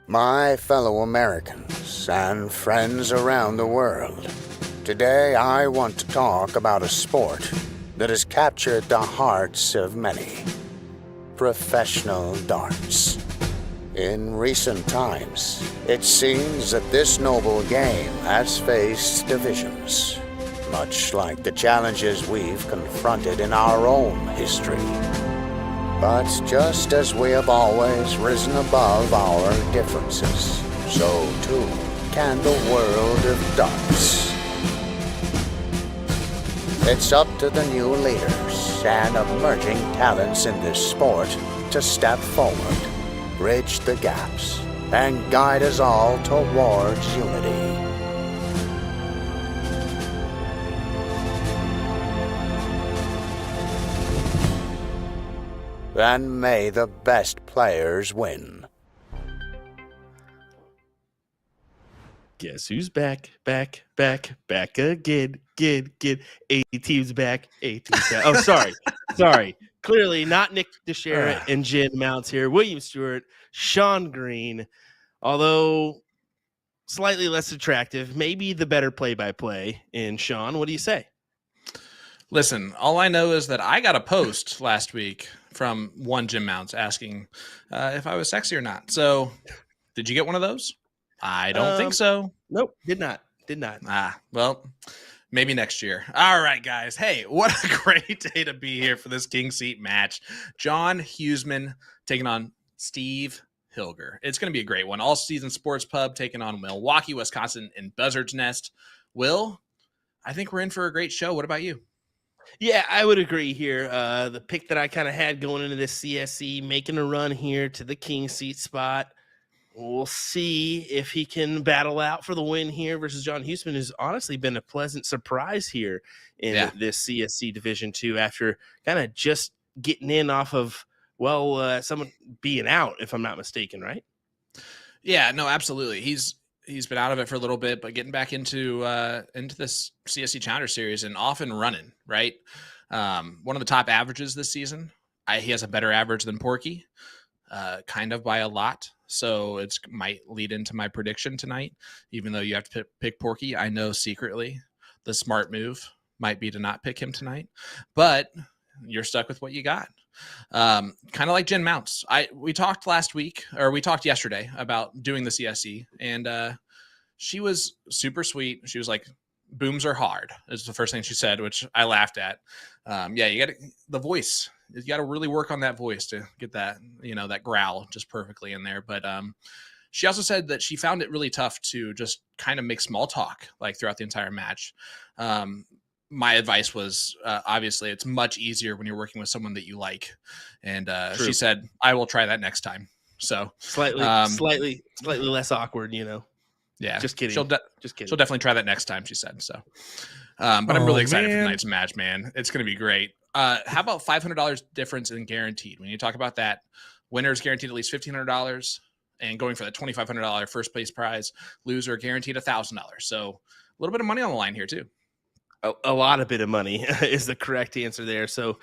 My fellow Americans and friends around the world, today I want to talk about a sport that has captured the hearts of many. Professional darts. In recent times, it seems that this noble game has faced divisions, much like the challenges we've confronted in our own history. But just as we have always risen above our differences, so too can the world of darts. It's up to the new leaders and emerging talents in this sport to step forward, bridge the gaps, and guide us all towards unity. And may the best players win. Guess who's back again. A-Team's back. A-Team's back. Oh, sorry. Clearly not Nick DeShera and Jen Mounts here. William Stewart, Sean Green, although slightly less attractive, maybe the better play-by-play. And Sean, what do you say? Listen, all I know is that I got a post last week from one Jim Mounts asking if I was sexy or not. So did you get one of those? I don't think so. Nope, did not. Well, maybe next year. All right, guys. Hey, what a great day to be here for this King Seat match. John Husman taking on Steve Hilger. It's going to be a great one. All Season Sports Pub taking on Milwaukee, Wisconsin in Buzzard's Nest. Will, I think we're in for a great show. What about you? Yeah, I would agree here. The pick that I kind of had going into this CSC, making a run here to the King Seat spot. We'll see if he can battle out for the win here versus John Husman, who's honestly been a pleasant surprise here in this CSC Division 2 after kind of just getting in off of, someone being out, if I'm not mistaken, right? Yeah, no, absolutely. He's been out of it for a little bit, but getting back into this CSC Challenger Series and off and running, right? One of the top averages this season. He has a better average than Porky, kind of by a lot. So it might lead into my prediction tonight, even though you have to pick Porky. I know secretly the smart move might be to not pick him tonight, but you're stuck with what you got. Kind of like Jen Mounts. We talked yesterday about doing the CSC, and she was super sweet. She was like, "Booms are hard," is the first thing she said, which I laughed at. You got the voice. You got to really work on that voice to get that, that growl just perfectly in there. But she also said that she found it really tough to just kind of make small talk like throughout the entire match. My advice was obviously it's much easier when you're working with someone that you like. And she said, I will try that next time. So slightly less awkward, Yeah, just kidding. Just kidding. She'll definitely try that next time, she said. So, but I'm really excited for tonight's match, man. It's going to be great. How about $500 difference in guaranteed? When you talk about that, winners guaranteed at least $1,500, and going for that $2,500 first place prize, loser guaranteed $1,000. So a little bit of money on the line here too. A lot of bit of money is the correct answer there. So,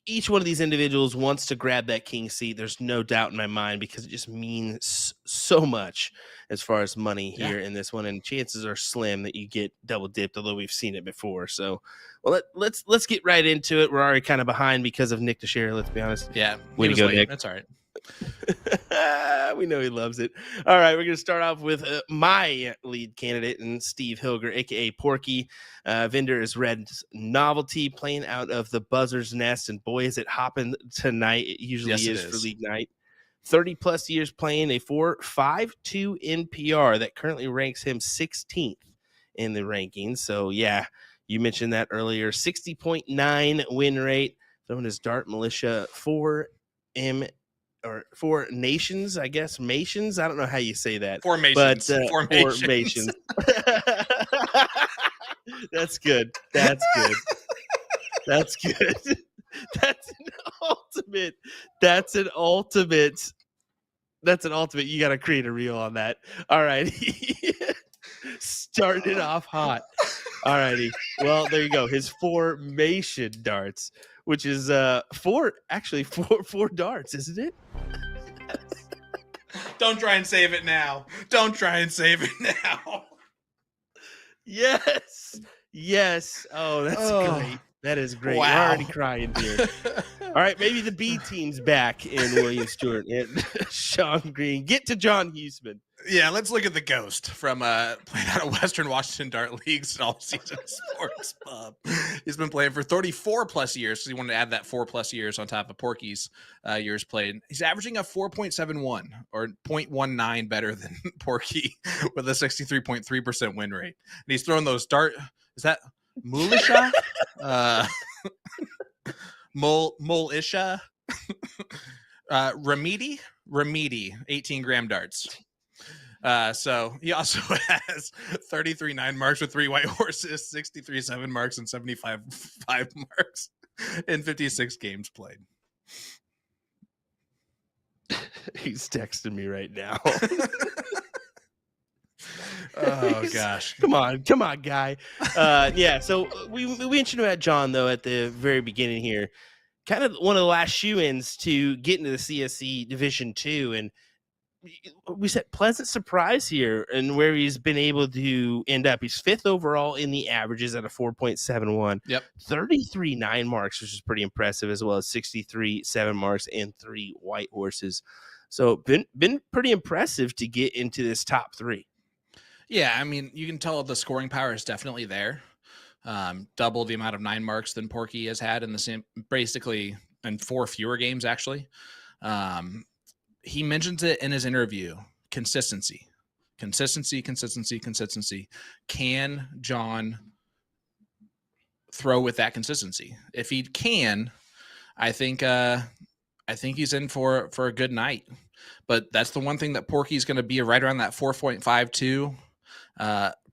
each one of these individuals wants to grab that king seat. There's no doubt in my mind because it just means so much as far as money here in this one. And chances are slim that you get double dipped, although we've seen it before. So, let's get right into it. We're already kind of behind because of Nick DeShera, let's be honest. Yeah. Way to go, Nick. That's all right. We know he loves it. All right, we're going to start off with my lead candidate and Steve Hilger, a.k.a. Porky. Vendor is Red's Novelty, playing out of the Buzzard's Nest, and boy, is it hopping tonight. It usually is for league night. 30-plus years playing, a 4.52 NPR that currently ranks him 16th in the rankings. So, you mentioned that earlier. 60.9 win rate. Throwing his Dart Militia 4 Nations, I guess. Mations? I don't know how you say that. Formations. But, Formations. That's good. That's an ultimate. You got to create a reel on that. All right. Starting it off hot. All righty. Well, there you go. His formation darts, which is four darts, isn't it? Don't try and save it now. Don't try and save it now. Yes. Oh, that's great. That is great. Wow. We're already crying here. All right, maybe the B team's back in William Stewart and Sean Green. Get to John Husman. Yeah, let's look at the ghost from playing out of Western Washington Dart Leagues and All Season Sports Pub. He's been playing for 34 plus years because he wanted to add that 4+ years on top of Porky's years played. He's averaging a 4.71 or 0.19 better than Porky with a 63.3% win rate. And he's throwing those dart. Is that Mulisha? Mulisha? Remedi, 18-gram darts. So he also has 33 9 marks with 3 white horses, 63 7 marks, and 75 5 marks in 56 games played. He's texting me right now. Oh gosh. Come on, guy. Yeah, so we mentioned about John though at the very beginning here. Kind of one of the last shoe-ins to get into the CSC Division 2, and we said pleasant surprise here and where he's been able to end up. He's 5th overall in the averages at a 4.71. Yep. 33 9 marks, which is pretty impressive, as well as 63 7 marks and 3 white horses. So been pretty impressive to get into this top 3. Yeah, I mean, you can tell the scoring power is definitely there. Double the amount of 9 marks than Porky has had in the same, basically in 4 fewer games, actually. He mentions it in his interview, consistency. Can John throw with that consistency? If he can, I think he's in for a good night. But that's the one thing that Porky's going to be right around that 4.52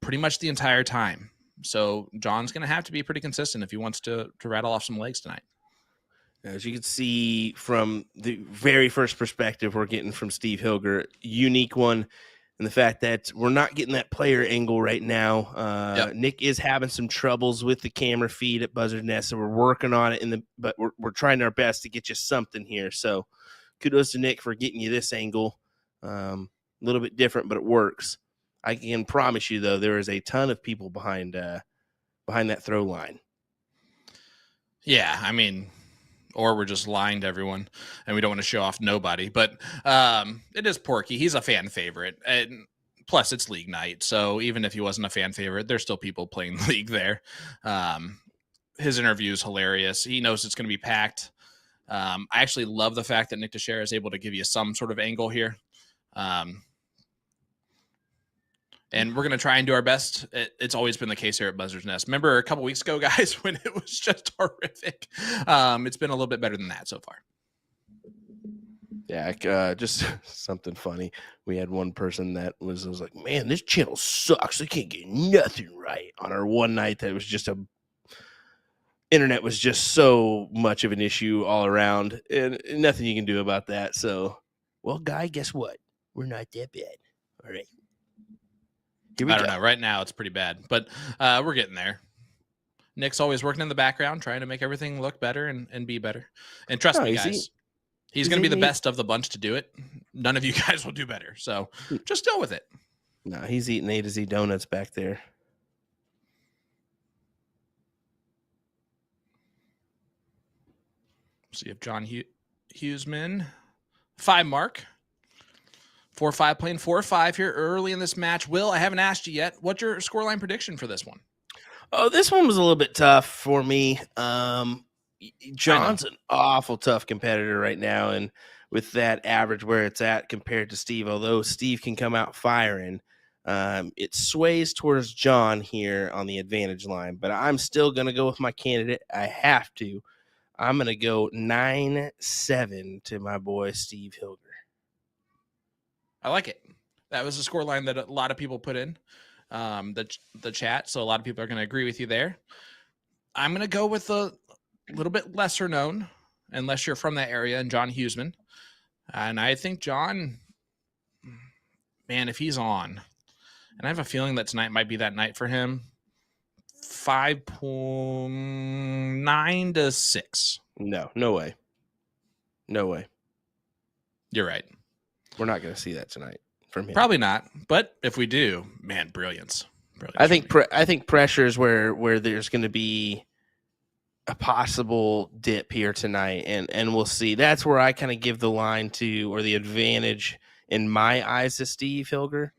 pretty much the entire time. So John's going to have to be pretty consistent if he wants to rattle off some legs tonight. As you can see from the very first perspective we're getting from Steve Hilger, unique one, and the fact that we're not getting that player angle right now. Yep. Nick is having some troubles with the camera feed at Buzzard Nest, so we're working on it. But we're trying our best to get you something here. So kudos to Nick for getting you this angle. A little bit different, but it works. I can promise you, though, there is a ton of people behind that throw line. Yeah, I mean, or we're just lying to everyone, and we don't want to show off nobody. But it is Porky. He's a fan favorite, and plus it's league night. So even if he wasn't a fan favorite, there's still people playing league there. His interview is hilarious. He knows it's going to be packed. I actually love the fact that Nick Teixeira is able to give you some sort of angle here. And we're going to try and do our best. It's always been the case here at Buzzard's Nest. Remember a couple weeks ago, guys, when it was just horrific? It's been a little bit better than that so far. Yeah, just something funny. We had one person that was like, man, this channel sucks. They can't get nothing right on our one night. That was just internet was just so much of an issue all around, and nothing you can do about that. So, well, guy, guess what? We're not that bad. All right. I don't know. Right now, it's pretty bad, but we're getting there. Nick's always working in the background, trying to make everything look better and be better. And trust me, guys, he's going to be the best of the bunch to do it. None of you guys will do better. So just deal with it. No, he's eating A to Z donuts back there. See if John Husman, 5 mark. 4-5 playing 4-5 here early in this match. Will, I haven't asked you yet. What's your scoreline prediction for this one? Oh, this one was a little bit tough for me. John's an awful tough competitor right now, and with that average where it's at compared to Steve, although Steve can come out firing, it sways towards John here on the advantage line. But I'm still going to go with my candidate. I have to. I'm going to go 9-7 to my boy Steve Hilger. I like it. That was a score line that a lot of people put in the chat, so a lot of people are going to agree with you there. I'm going to go with a little bit lesser known, unless you're from that area, and John Husman. And I think John, man, if he's on, and I have a feeling that tonight might be that night for him, 5.9 to 6. No way. No way. You're right. We're not going to see that tonight from him. Probably not. But if we do, man, brilliance. I think pressure is where there's going to be a possible dip here tonight, and we'll see. That's where I kind of give the line to, or the advantage in my eyes, to Steve Hilger,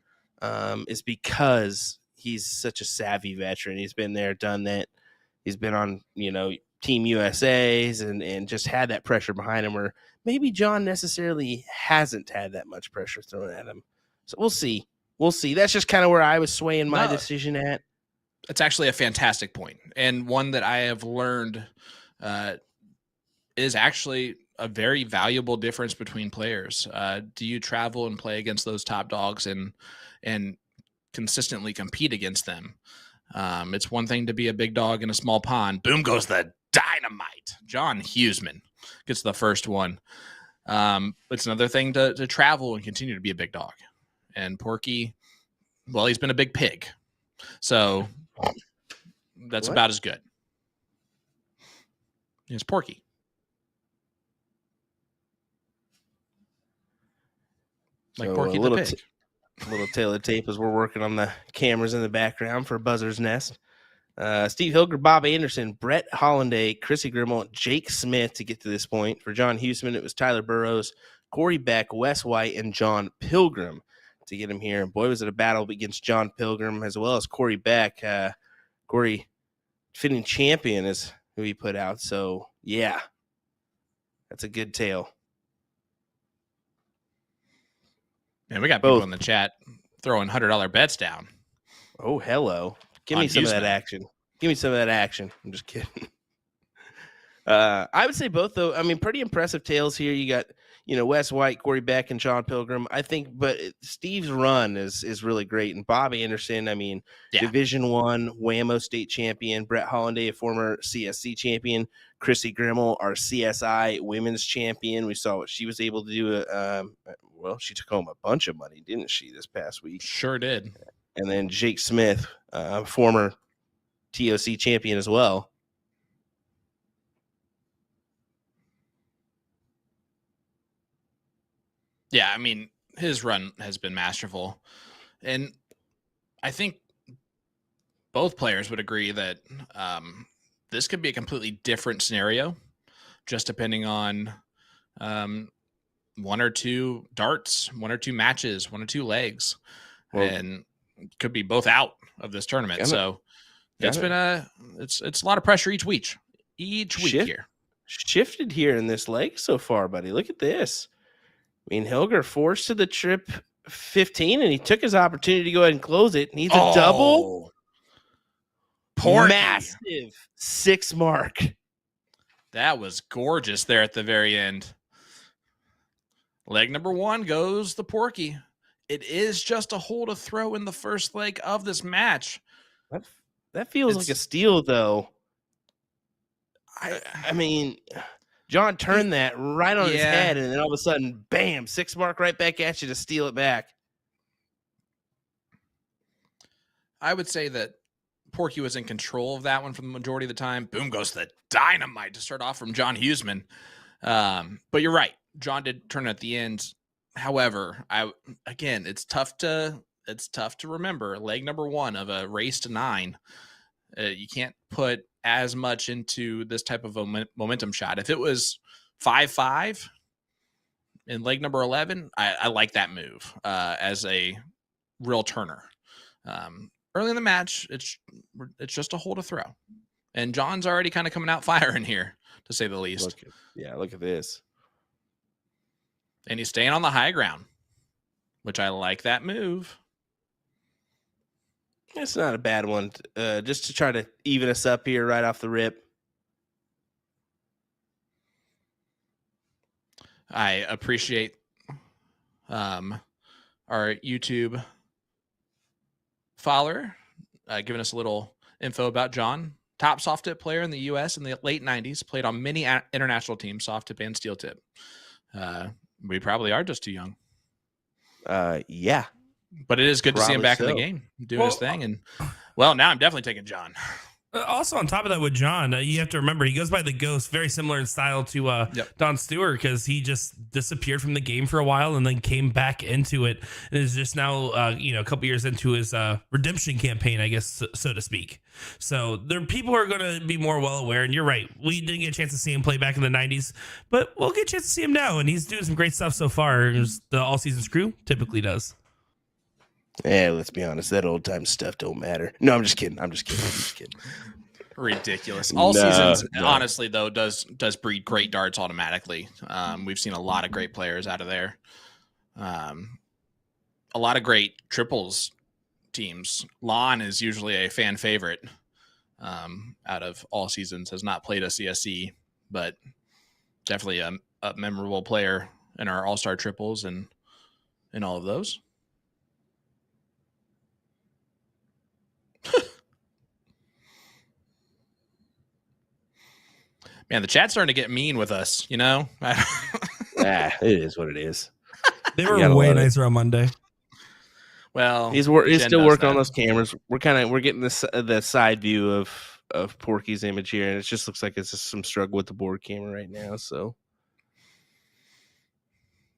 is because he's such a savvy veteran. He's been there, done that. He's been on, Team USA's and just had that pressure behind him, where maybe John necessarily hasn't had that much pressure thrown at him. So we'll see. We'll see. That's just kind of where I was swaying my decision at. It's actually a fantastic point, and one that I have learned is actually a very valuable difference between players. Do you travel and play against those top dogs and consistently compete against them? It's one thing to be a big dog in a small pond. Boom goes the dynamite. John Husman gets the first one. It's another thing to travel and continue to be a big dog. And Porky, well, he's been a big pig. So that's about as good. It's Porky. Like So Porky the pig. A little tail of tape as we're working on the cameras in the background for Buzzer's Nest. Steve Hilger, Bob Anderson, Brett Hollanday, Chrissy Grimmel, Jake Smith to get to this point. For John Husman, it was Tyler Burrows, Corey Beck, Wes White, and John Pilgrim to get him here. And boy, was it a battle against John Pilgrim as well as Corey Beck. Corey, defending champion, is who he put out. So, yeah, that's a good tale. Man, we got people in the chat throwing $100 bets down. Oh, hello. Give me some of that action. Give me some of that action. I'm just kidding. I would say both, though. I mean, pretty impressive tales here. You got, Wes White, Corey Beck, and John Pilgrim. I think, but Steve's run is really great. And Bob Anderson, Division I Whammo state champion. Brett Hollanday, a former CSC champion. Chrissy Grimmel, our CSI women's champion. We saw what she was able to do. She took home a bunch of money, didn't she, this past week? Sure did. And then Jake Smith, former TOC champion as well. Yeah, I mean, his run has been masterful. And I think both players would agree that this could be a completely different scenario, just depending on one or two darts, one or two matches, one or two legs, and could be both out of this tournament. So it's been it's a lot of pressure each week here. Shifted here in this leg so far, buddy. Look at this. I mean, Hilger forced to the trip 15, and he took his opportunity to go ahead and close it. Needs a double. Massive 6 mark. That was gorgeous there at the very end. Leg number 1 goes the Porky. It is just a hole to throw in the first leg of this match. That feels like a steal, though. I mean, John turned that right on his head, and then all of a sudden, bam, 6 mark right back at you to steal it back. I would say that Porky was in control of that one for the majority of the time. Boom goes the dynamite to start off from John Husman. But you're right. John did turn at the end. However, it's tough to remember leg number 1 of a race to 9. You can't put as much into this type of momentum shot. If it was 5-5 in leg number 11, I like that move as a real turner. Early in the match, it's just a hole to throw, and John's already kind of coming out firing here, to say the least. Look at this. And he's staying on the high ground, which I like that move. It's not a bad one, just to try to even us up here right off the rip. I appreciate our YouTube follower giving us a little info about John. Top soft tip player in the U.S. in the late 90s, played on many international teams, soft tip and steel tip. We probably are just too young. Yeah. But it is good to see him back in the game, doing his thing. And, well, now I'm definitely taking John. Also, on top of that, with John, you have to remember he goes by the Ghost, very similar in style to Yep. Don Stewart, because he just disappeared from the game for a while and then came back into it, and is just now, a couple years into his redemption campaign, I guess, so to speak. So there, people are going to be more well aware. And you're right, we didn't get a chance to see him play back in the '90s, but we'll get a chance to see him now, and he's doing some great stuff so far, as the all seasons crew typically does. Yeah, let's be honest. That old time stuff don't matter. No, I'm just kidding. Ridiculous. All seasons, honestly, though, does breed great darts automatically. We've seen a lot of great players out of there. A lot of great triples teams. Lon is usually a fan favorite out of all seasons. Has not played a CSC, but definitely a memorable player in our all-star triples and in all of those. Man, the chat's starting to get mean with us, you know? It is what it is. They were way nicer on Monday. Well, he's still working on those cameras. We're getting the side view of Porky's image here, and it just looks like it's just some struggle with the board camera right now. So,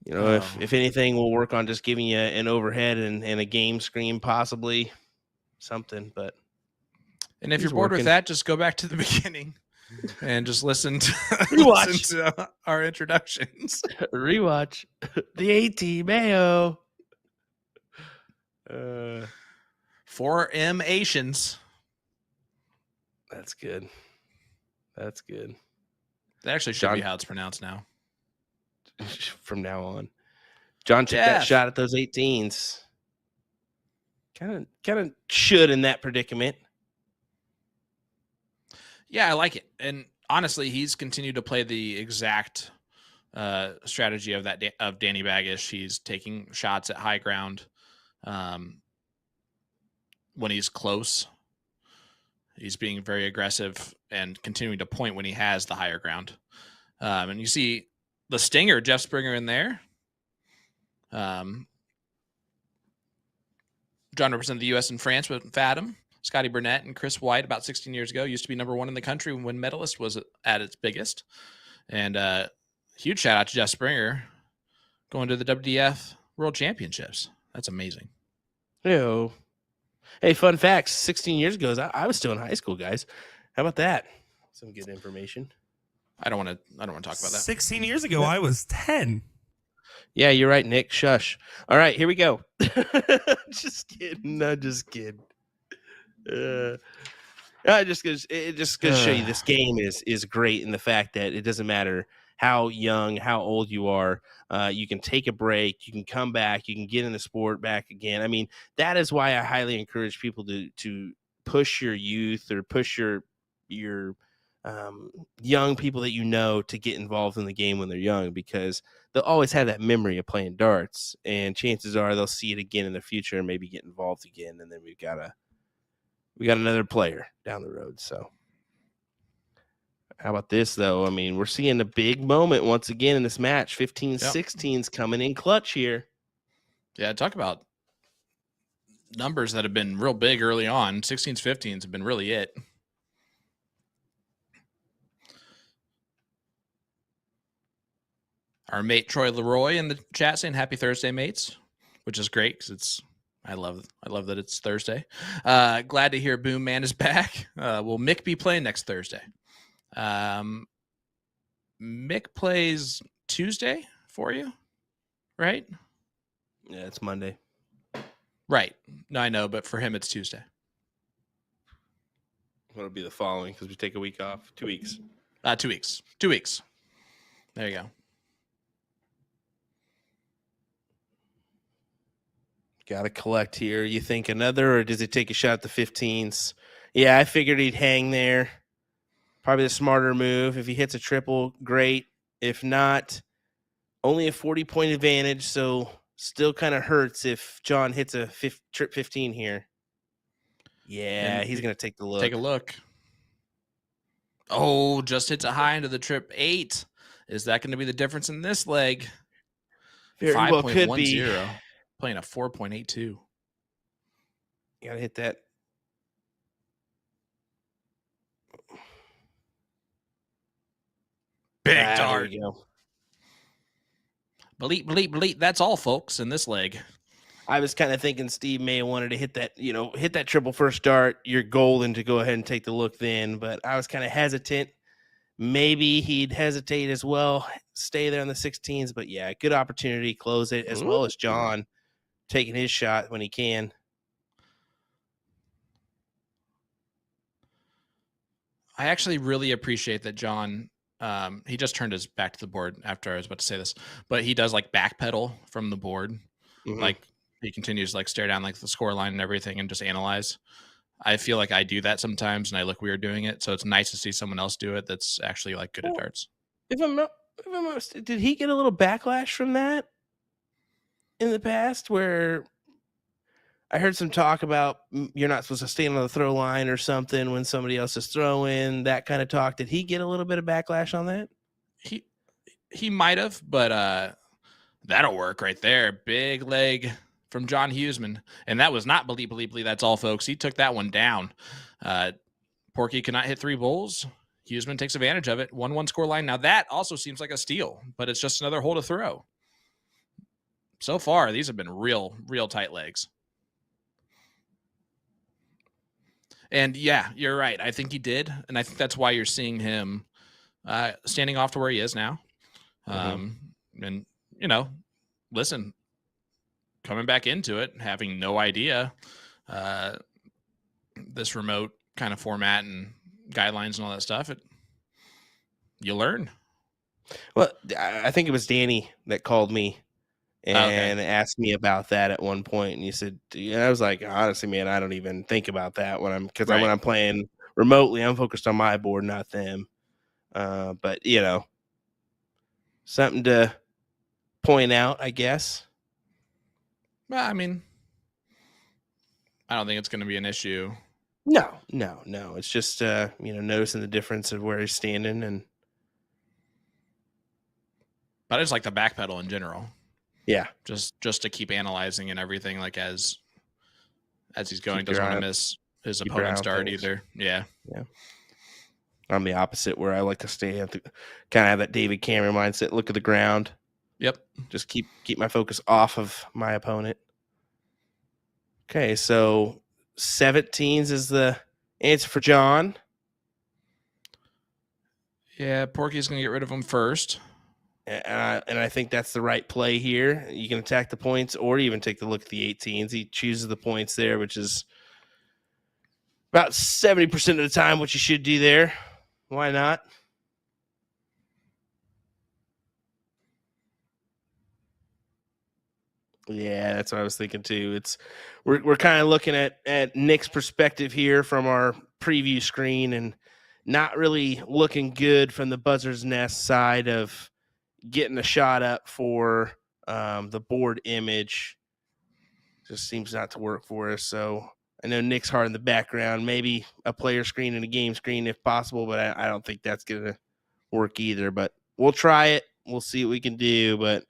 if anything, we'll work on just giving you an overhead and a game screen, possibly something. But if you're bored with that, just go back to the beginning and just listen to our introductions. Rewatch the AT Mayo. 4M Asians. That's good. That actually should be how it's pronounced now. From now on. John took that shot at those 18s. Kind of should in that predicament. Yeah, I like it. And honestly, he's continued to play the exact strategy of Danny Baggish. He's taking shots at high ground. When he's close, he's being very aggressive and continuing to point when he has the higher ground. And you see the stinger, Jeff Springer, in there. John represented the U.S. and France with Fathom, Scotty Burnett, and Chris White about 16 years ago. Used to be number one in the country when Medalist was at its biggest. And huge shout out to Jeff Springer going to the WDF World Championships. That's amazing. Ew. Hey, fun facts. 16 years ago, I was still in high school, guys. How about that? Some good information. I don't want to talk about that. 16 years ago, I was 10. Yeah, you're right, Nick. Shush. All right, here we go. Just kidding. No, just kidding. It just goes to show you this game is great in the fact that it doesn't matter how young, how old you are. You can take a break, you can come back, you can get in the sport back again. I mean, that is why I highly encourage people to push your youth or push your young people that to get involved in the game when they're young, because they'll always have that memory of playing darts, and chances are they'll see it again in the future and maybe get involved again, and then we got another player down the road. So how about this, though? I mean, we're seeing a big moment once again in this match. 15-16's coming in clutch here. Yeah, talk about numbers that have been real big early on. 16s, 15s have been really it. Our mate Troy Leroy in the chat saying happy Thursday, mates, which is great because I love that it's Thursday. Glad to hear Boom Man is back. Will Mick be playing next Thursday? Mick plays Tuesday for you, right? Yeah, it's Monday. Right. No, I know, but for him it's Tuesday. It'll be the following because we take a week off. 2 weeks. 2 weeks. 2 weeks. There you go. Got to collect here. You think another, or does he take a shot at the 15s? Yeah, I figured he'd hang there. Probably the smarter move. If he hits a triple, great. If not, only a 40-point advantage, so still kind of hurts if John hits a trip 15 here. Yeah, and he's going to take the look. Take a look. Oh, just hits a high into the trip 8. Is that going to be the difference in this leg? Very well could be. Playing a 4.82. You got to hit that. Big There dart. you go. Bleep, bleep, bleep. That's all, folks, in this leg. I was kind of thinking Steve may have wanted to hit that triple first dart. You're golden to go ahead and take the look then, but I was kind of hesitant. Maybe he'd hesitate as well, stay there on the 16s, but yeah, good opportunity, close it, as well as John taking his shot when he can. I actually really appreciate that John, he just turned his back to the board after I was about to say this, but he does like backpedal from the board. Mhm. Like he continues to like stare down like the score line and everything and just analyze. I feel like I do that sometimes and I look weird doing it. So it's nice to see someone else do it that's actually like good at darts. If I'm not, did he get a little backlash from that in the past where I heard some talk about you're not supposed to stand on the throw line or something when somebody else is throwing, that kind of talk? Did he get a little bit of backlash on that? He might have, but that'll work right there. Big leg from John Husman. And that was not bleep. That's all, folks. He took that one down. Porky cannot hit 3 bowls. Husman takes advantage of it. 1-1 score line. Now that also seems like a steal, but it's just another hole to throw. So far, these have been real tight legs. And yeah, you're right. I think he did. And I think that's why you're seeing him standing off to where he is now. And, listen, coming back into it, having no idea this remote kind of format and guidelines and all that stuff, you learn. Well, I think it was Danny that called me and asked me about that at one point, and he said, I was like, honestly, man, I don't even think about that when I'm playing remotely, I'm focused on my board, not them. But something to point out, I guess. Well, I mean, I don't think it's going to be an issue. No. It's just noticing the difference of where he's standing, but I just like the back pedal in general. Yeah, just to keep analyzing and everything, like as he's going, doesn't want to miss his opponent's dart either. Yeah. I'm the opposite, where I like to stay at kind of have that David Cameron mindset. Look at the ground. Yep. Just keep my focus off of my opponent. Okay, so 17s is the answer for John. Yeah, Porky's going to get rid of him first. And I think that's the right play here. You can attack the points or even take the look at the 18s. He chooses the points there, which is about 70% of the time what you should do there. Why not? Yeah, that's what I was thinking too. We're kind of looking at Nick's perspective here from our preview screen, and not really looking good from the Buzzard's Nest side of getting a shot up for the board image. Just seems not to work for us. So I know Nick's hard in the background, maybe a player screen and a game screen if possible, but I don't think that's going to work either. But we'll try it. We'll see what we can do, but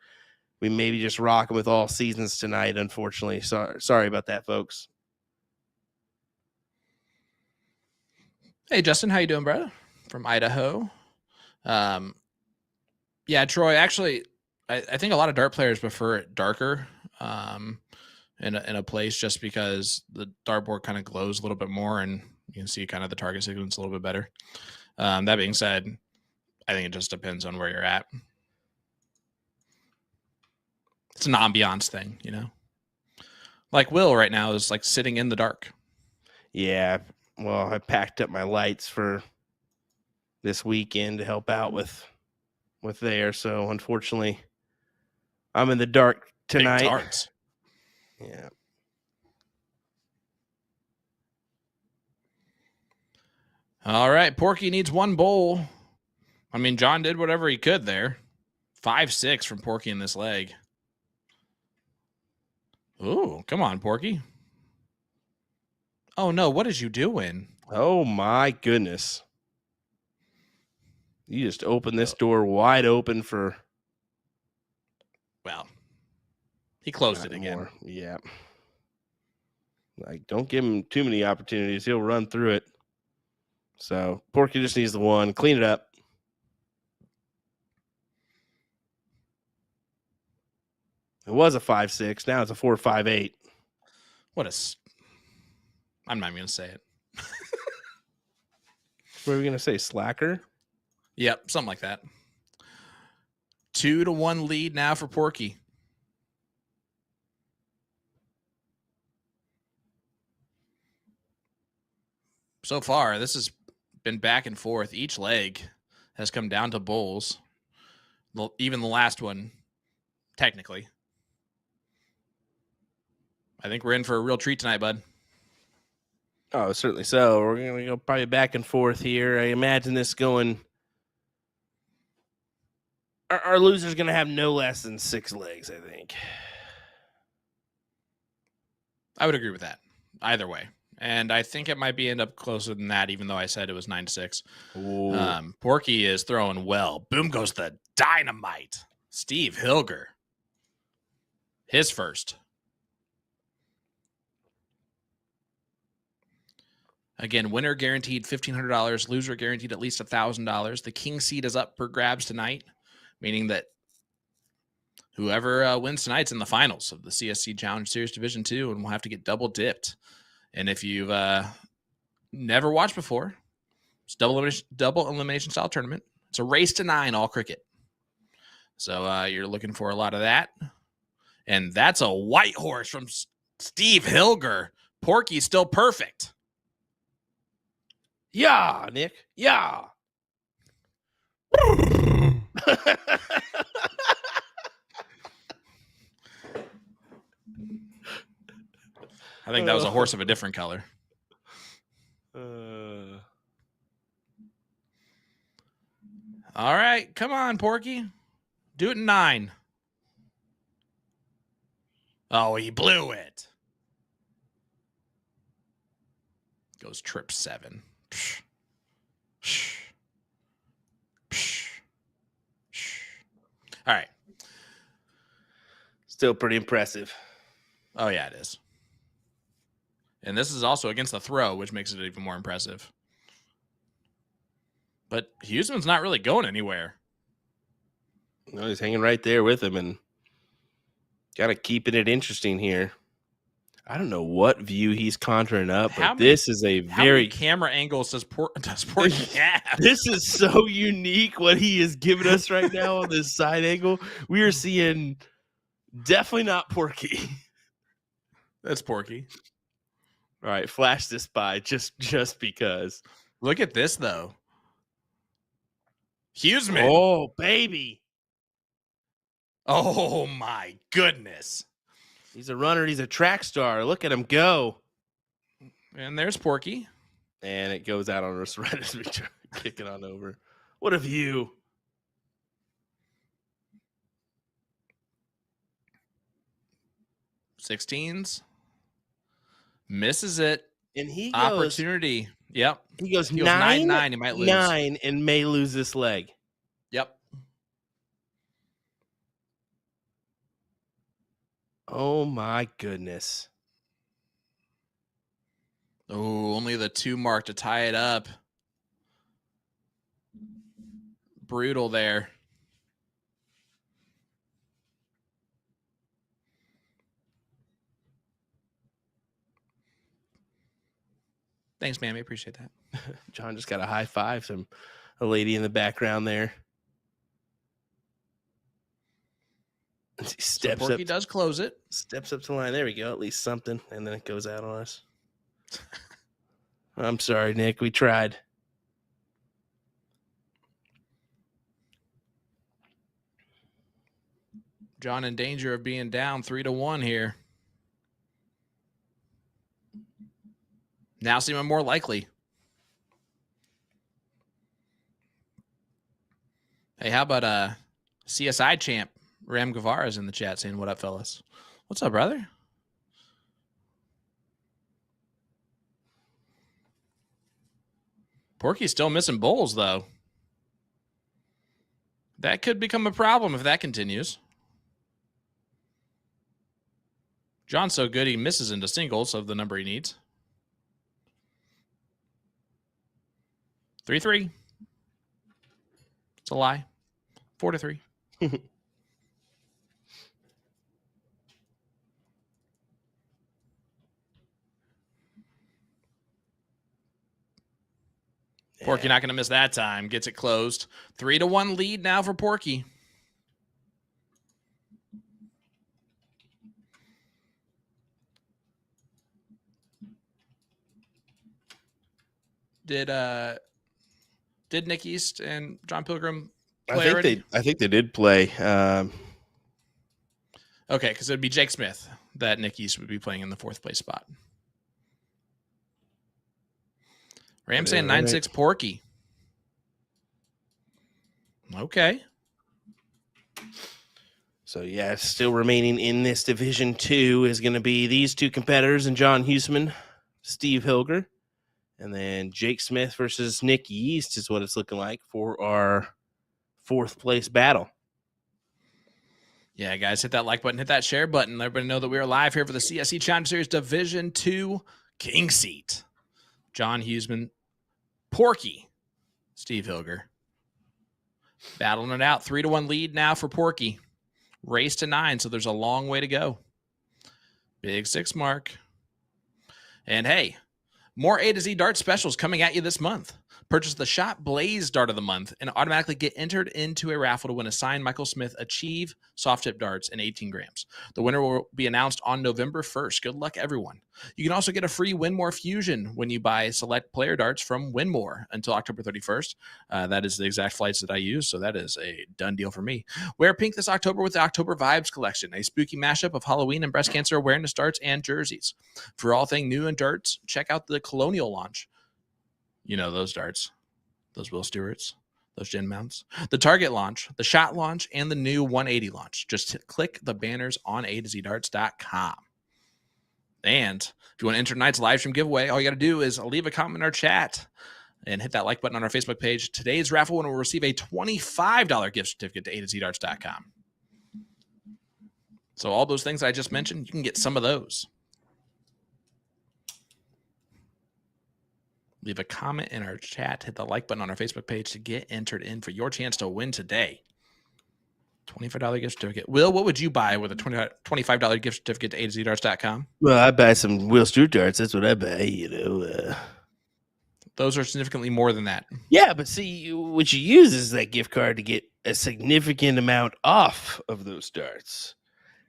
we maybe just rocking with all seasons tonight, unfortunately. Sorry about that, folks. Hey, Justin, how you doing, brother? From Idaho. Yeah, Troy, actually, I think a lot of dart players prefer it darker in a place, just because the dartboard kind of glows a little bit more and you can see kind of the target sequence a little bit better. That being said, I think it just depends on where you're at. It's an ambiance thing, Like Will right now is like sitting in the dark. Yeah, well, I packed up my lights for this weekend to help out with there. So unfortunately, I'm in the dark tonight. Big darts. Yeah. All right, Porky needs 1 bowl. I mean, John did whatever he could there. 5-6 from Porky in this leg. Ooh, come on, Porky. Oh, no, what is you doing? Oh, my goodness. You just opened this door wide open for... Well, he closed it again. More. Yeah. Like, don't give him too many opportunities. He'll run through it. So, Porky just needs the one. Clean it up. It was a 5.6. Now it's a 4.58. I'm not even going to say it. What are we going to say? Slacker? Yep, something like that. 2-1 lead now for Porky. So far, this has been back and forth. Each leg has come down to bulls. Even the last one, technically. I think we're in for a real treat tonight, bud. Oh, certainly so. We're going to go probably back and forth here. I imagine this going. Our loser's going to have no less than 6 legs, I think. I would agree with that. Either way. And I think it might end up closer than that, even though I said it was 9-6. Porky is throwing well. Boom goes the dynamite. Steve Hilger. His first. Again, winner guaranteed $1,500. Loser guaranteed at least $1,000. The king seed is up for grabs tonight, meaning that whoever wins tonight's in the finals of the CSC Challenge Series Division 2, and we'll have to get double dipped. And if you've never watched before, it's double elimination style tournament. It's a race to 9, all cricket. So you're looking for a lot of that. And that's a white horse from Steve Hilger. Porky's still perfect. Yeah, Nick. Yeah. I think that was a horse of a different color. All right. Come on, Porky. Do it in 9. Oh, he blew it. Goes trip 7. All right. Still pretty impressive. Oh, yeah, it is. And this is also against the throw, which makes it even more impressive. But Husman's not really going anywhere. No, he's hanging right there with him and kind of keeping it interesting here. I don't know what view he's conjuring up, but this is a how very many camera angles does Porky have? This is so unique what he is giving us right now on this side angle. We are seeing definitely not Porky. That's Porky. All right, flash this by just because. Look at this though. Husman. Oh, baby. Oh my goodness. He's a runner. He's a track star. Look at him go. And there's Porky. And it goes out on us right as we try to kick it on over. What a view. '16s. Misses it. And he goes. Opportunity. Yep. He goes 9-9. He might lose. 9 and may lose this leg. Yep. Oh, my goodness. Oh, only the 2 mark to tie it up. Brutal there. Thanks, Mammy. Appreciate that. John just got a high five from a lady in the background there. He steps so Porky up. Does close it. Steps up to the line. There we go. At least something. And then it goes out on us. I'm sorry, Nick. We tried. John in danger of being down 3-1 here. Now seeming more likely. Hey, how about CSI champ Ram Guevara's in the chat saying, "What up, fellas? What's up, brother?" Porky's still missing bowls, though. That could become a problem if that continues. John's so good he misses into singles of the number he needs. 3-3. It's a lie. 4-3. Porky not going to miss that time. Gets it closed. 3-1 lead now for Porky. Did Nick East and John Pilgrim play already? I think they did play. Okay, because it would be Jake Smith that Nick East would be playing in the 4th place spot. Ram saying 9-6 Porky. Okay. So, yeah, still remaining in this Division 2 is going to be these two competitors, and John Husman, Steve Hilger, and then Jake Smith versus Nick East is what it's looking like for our 4th place battle. Yeah, guys, hit that like button, hit that share button. Let everybody know that we are live here for the CSC Challenger Series Division 2 King Seat. John Husman, Porky, Steve Hilger. Battling it out. 3-1 lead now for Porky. Race to 9, so there's a long way to go. Big 6 mark. And hey, more A to Z dart specials coming at you this month. Purchase the Shot Blaze Dart of the Month and automatically get entered into a raffle to win a signed Michael Smith Achieve soft tip darts in 18 grams. The winner will be announced on November 1st. Good luck, everyone. You can also get a free Winmore Fusion when you buy select player darts from Winmore until October 31st. That is the exact flights that I use, so that is a done deal for me. Wear pink this October with the October Vibes collection, a spooky mashup of Halloween and breast cancer awareness darts and jerseys. For all thing new in darts, check out the Colonial launch. You know those darts, those Will Stewarts, those Gen Mounts, the Target launch, the Shot launch, and the new 180 launch. Just click the banners on A2ZDarts.com. And if you want to enter tonight's live stream giveaway, all you got to do is leave a comment in our chat and hit that like button on our Facebook page. Today's raffle winner will receive a $25 gift certificate to A2ZDarts.com. So all those things I just mentioned, you can get some of those. Leave a comment in our chat. Hit the like button on our Facebook page to get entered in for your chance to win today. $25 gift certificate. Will, what would you buy with a $25 gift certificate to A2ZDarts.com? Well, I buy some Will Stewart darts. That's what I buy, Those are significantly more than that. Yeah, but see, what you use is that gift card to get a significant amount off of those darts.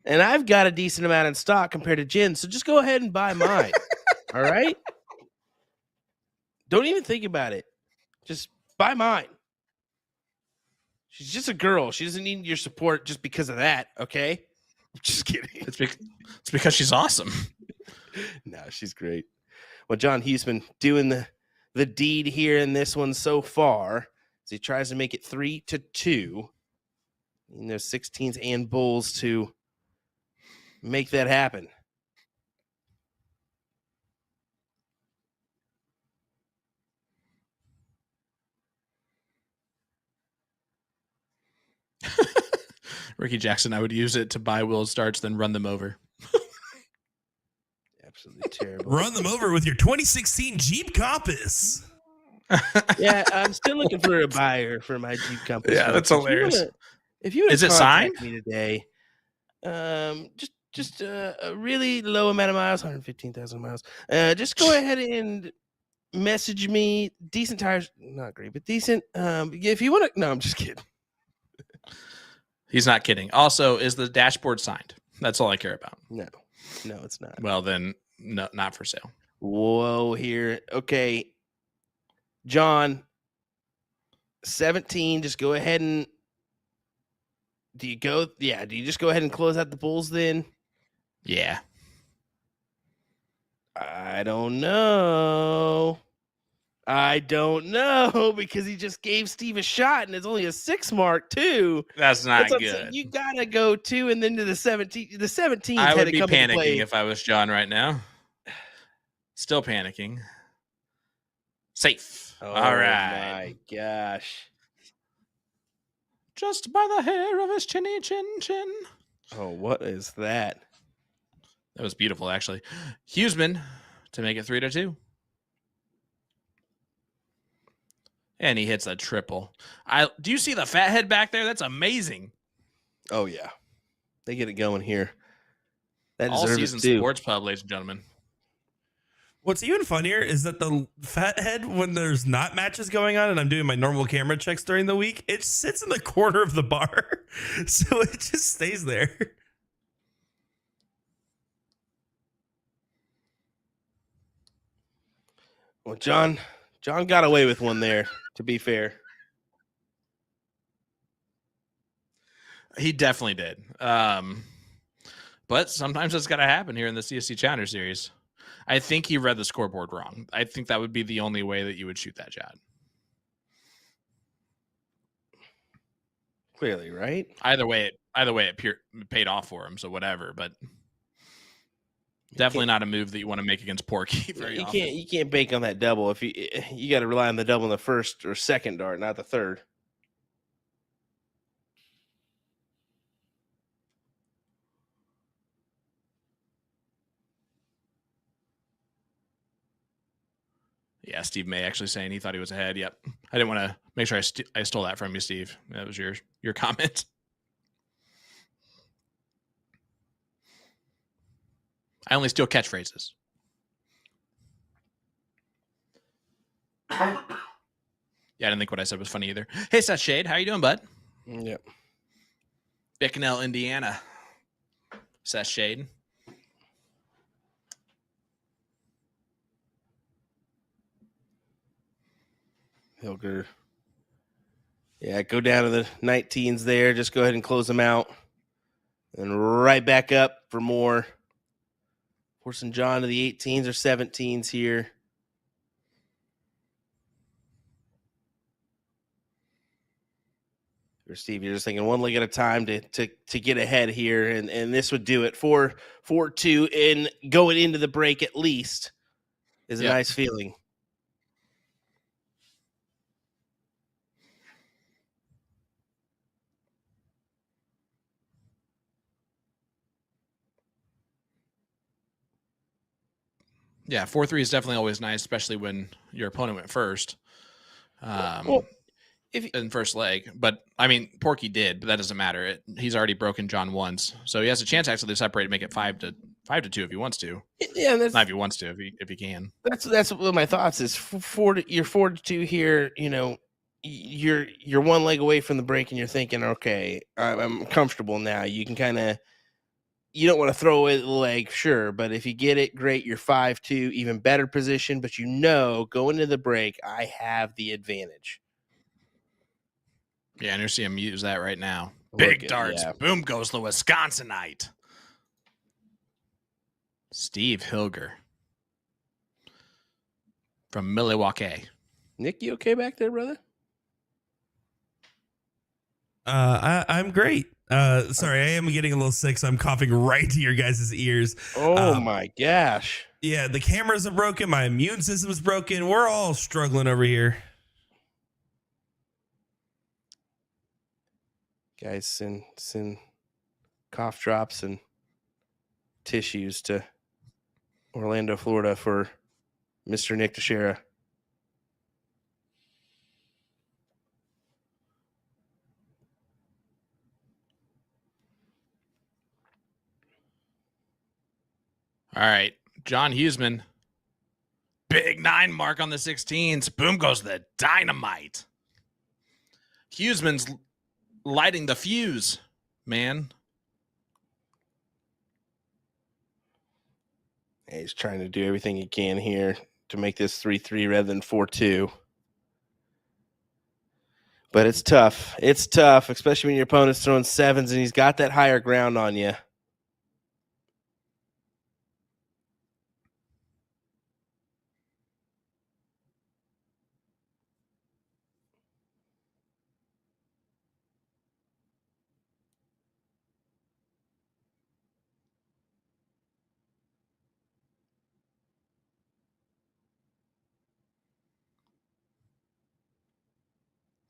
And I've got a decent amount in stock compared to Jen, so just go ahead and buy mine. All right? Don't even think about it. Just buy mine. She's just a girl. She doesn't need your support just because of that, okay? Just kidding. It's because she's awesome. No, she's great. Well, John Husman doing the deed here in this one so far as he tries to make it 3-2. And there's 16s and bulls to make that happen. Ricky Jackson, I would use it to buy Will's darts, then run them over. Absolutely terrible. Run them over with your 2016 Jeep Compass. Yeah, I'm still looking for a buyer for my Jeep Compass. Yeah, that's hilarious. If you Is it signed? Me today, just a really low amount of miles, 115,000 miles. Just go ahead and message me. Decent tires, not great, but decent. If you want to, no, I'm just kidding. He's not kidding. Also, is the dashboard signed? That's all I care about. No, it's not. Well, then, no, not for sale. Whoa, here. Okay, John, 17. Just go ahead and do you just go ahead and close out the bulls then? Yeah. I don't know because he just gave Steve a shot and it's only a 6 mark too. That's not good. You gotta go 2 and then to the 17. The 17. I would be panicking if I was John right now. Still panicking. Safe. Oh, all right. My gosh. Just by the hair of his chinny chin chin. Oh, what is that? That was beautiful, actually. Husman to make it 3-2. And he hits a triple. Do you see the fat head back there? That's amazing. Oh, yeah. They get it going here. That All deserves season it too. sports pub, ladies and gentlemen. What's even funnier is that the fathead, when there's not matches going on and I'm doing my normal camera checks during the week, it sits in the corner of the bar. So it just stays there. Well, John got away with one there, to be fair. He definitely did. But sometimes it's got to happen here in the CSC Challenger Series. I think he read the scoreboard wrong. I think that would be the only way that you would shoot that shot. Clearly, right? Either way, it paid off for him. So whatever, but definitely not a move that you want to make against Porky very often. You can't bank on that double. If you got to rely on the double in the first or second dart, not the third. Yeah, Steve May actually saying he thought he was ahead. Yep. I didn't want to make sure I stole that from you, Steve. That was your comment. I only steal catchphrases. Yeah, I didn't think what I said was funny either. Hey, Seth Shade, how you doing, bud? Yep. Bicknell, Indiana. Seth Shade. Hilger. Yeah, go down to the 19s there. Just go ahead and close them out. And right back up for more. Forcing John to the 18s or 17s here. Or Steve, you're just thinking one leg at a time to get ahead here. And this would do it. 4-2 and going into the break at least is a nice feeling. Yeah, 4-3 is definitely always nice, especially when your opponent went first. In first leg. But, I mean, Porky did, but that doesn't matter. He's already broken John once. So he has a chance actually to separate and make it 5-2 if he wants to. Yeah, not if he wants to, if he can. That's one of my thoughts is you're 4-2 here, you know, you're one leg away from the break and you're thinking, okay, I'm comfortable now. You can kind of, you don't want to throw away the leg, sure, but if you get it, great. You're 5-2, even better position, but you know, going into the break, I have the advantage. Yeah, and you're seeing him use that right now. Big darts. Yeah. Boom goes the Wisconsinite. Steve Hilger from Milwaukee. Nick, you okay back there, brother? I'm great. Sorry, I am getting a little sick, so I'm coughing right to your guys' ears. Oh my gosh. Yeah, the cameras are broken. My immune system's broken. We're all struggling over here. Guys, send cough drops and tissues to Orlando, Florida for Mr. Nick Teixeira. All right, John Husman. Big 9 mark on the 16s. Boom goes the dynamite. Husman's lighting the fuse, man. He's trying to do everything he can here to make this 3-3 rather than 4-2. But it's tough. It's tough, especially when your opponent's throwing 7s and he's got that higher ground on you.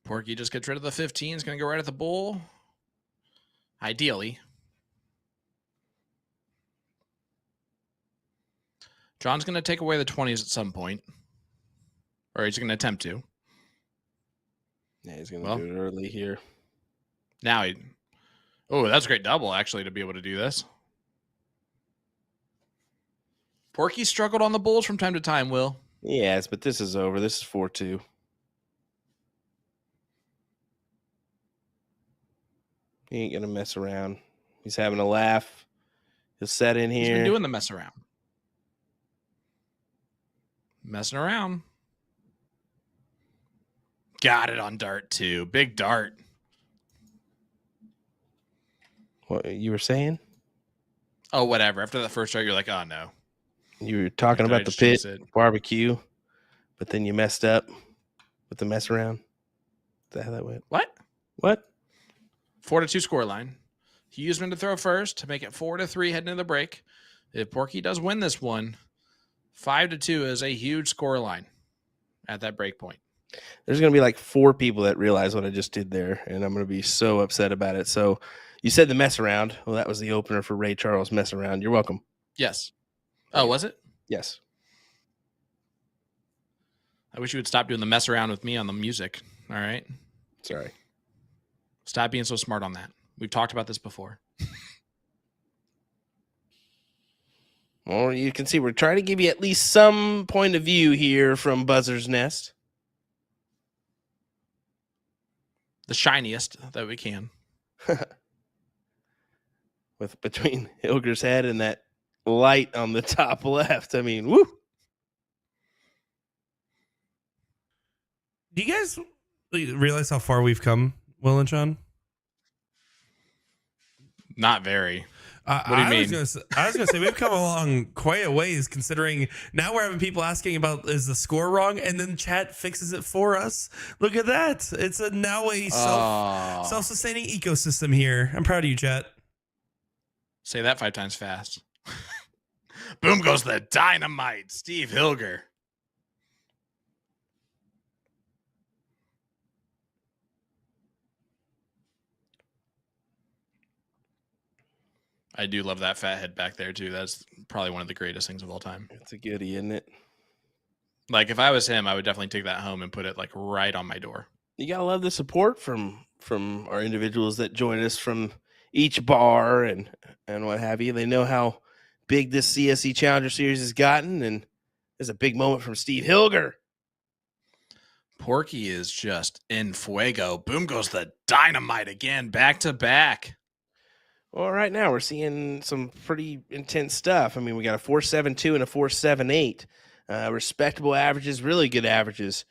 Porky just gets rid of the 15. Is going to go right at the bull. Ideally. John's going to take away the 20s at some point. Or he's going to attempt to. Yeah, he's going to do it early here. Now he... Oh, that's a great double, actually, to be able to do this. Porky struggled on the bulls from time to time, Will. Yes, but this is over. This is 4-2. He ain't gonna mess around. He's having a laugh. He'll set in here. He's been doing the mess around. Messing around. Got it on dart, too. Big dart. What you were saying? Oh, whatever. After that first dart, you're like, oh, no. You were talking Did I about the just pit jinx it? barbecue, but then you messed up with the mess around. Is that how that went? What? What? 4-2 scoreline. Husman to throw first to make it 4-3 heading into the break. If Porky does win this one, 5-2 is a huge scoreline at that break point. There's going to be like 4 people that realize what I just did there, and I'm going to be so upset about it. So you said the mess around. Well, that was the opener for Ray Charles mess around. You're welcome. Yes. Oh, was it? Yes. I wish you would stop doing the mess around with me on the music. All right. Sorry. Stop being so smart on that. We've talked about this before. Well, you can see we're trying to give you at least some point of view here from Buzzer's Nest. The shiniest that we can. With between Hilger's head and that light on the top left. I mean, woo. Do you guys realize how far we've come, Will and Sean? Not very. What do you mean? I was gonna say we've come along quite a ways, considering now we're having people asking about is the score wrong, and then chat fixes it for us. Look at that! It's now a self-sustaining ecosystem here. I'm proud of you, chat. Say that 5 times fast. Boom goes the dynamite, Steve Hilger. I do love that fat head back there, too. That's probably one of the greatest things of all time. It's a goodie, isn't it? Like, if I was him, I would definitely take that home and put it, like, right on my door. You gotta love the support from our individuals that join us from each bar and what have you. They know how big this CSC Challenger Series has gotten, and there's a big moment from Steve Hilger. Porky is just in fuego. Boom goes the dynamite again, back to back. Well, right now we're seeing some pretty intense stuff. I mean, we got a 4.72 and a 4.78. Respectable averages, really good averages.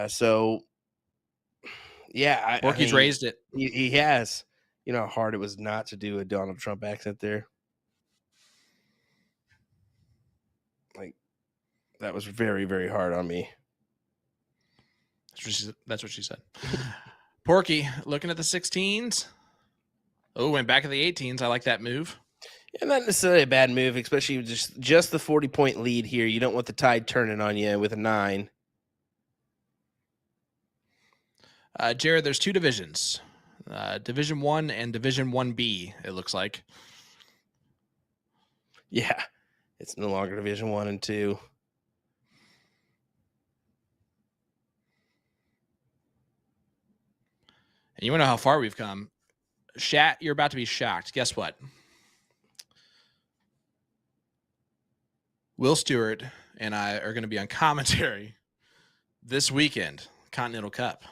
So, yeah. Porky's raised it. He has. You know how hard it was not to do a Donald Trump accent there? Like, that was very, very hard on me. That's what she said. Porky, looking at the 16s. Oh, went back to the 18s. I like that move. Yeah, not necessarily a bad move, especially with just the 40-point lead here. You don't want the tide turning on you with a 9. Jared, there's 2 divisions. Division 1 and Division 1B, it looks like. Yeah, it's no longer Division 1 and 2. And you want to know how far we've come? Shat, you're about to be shocked. Guess what? Will Stewart and I are going to be on commentary this weekend, Continental Cup,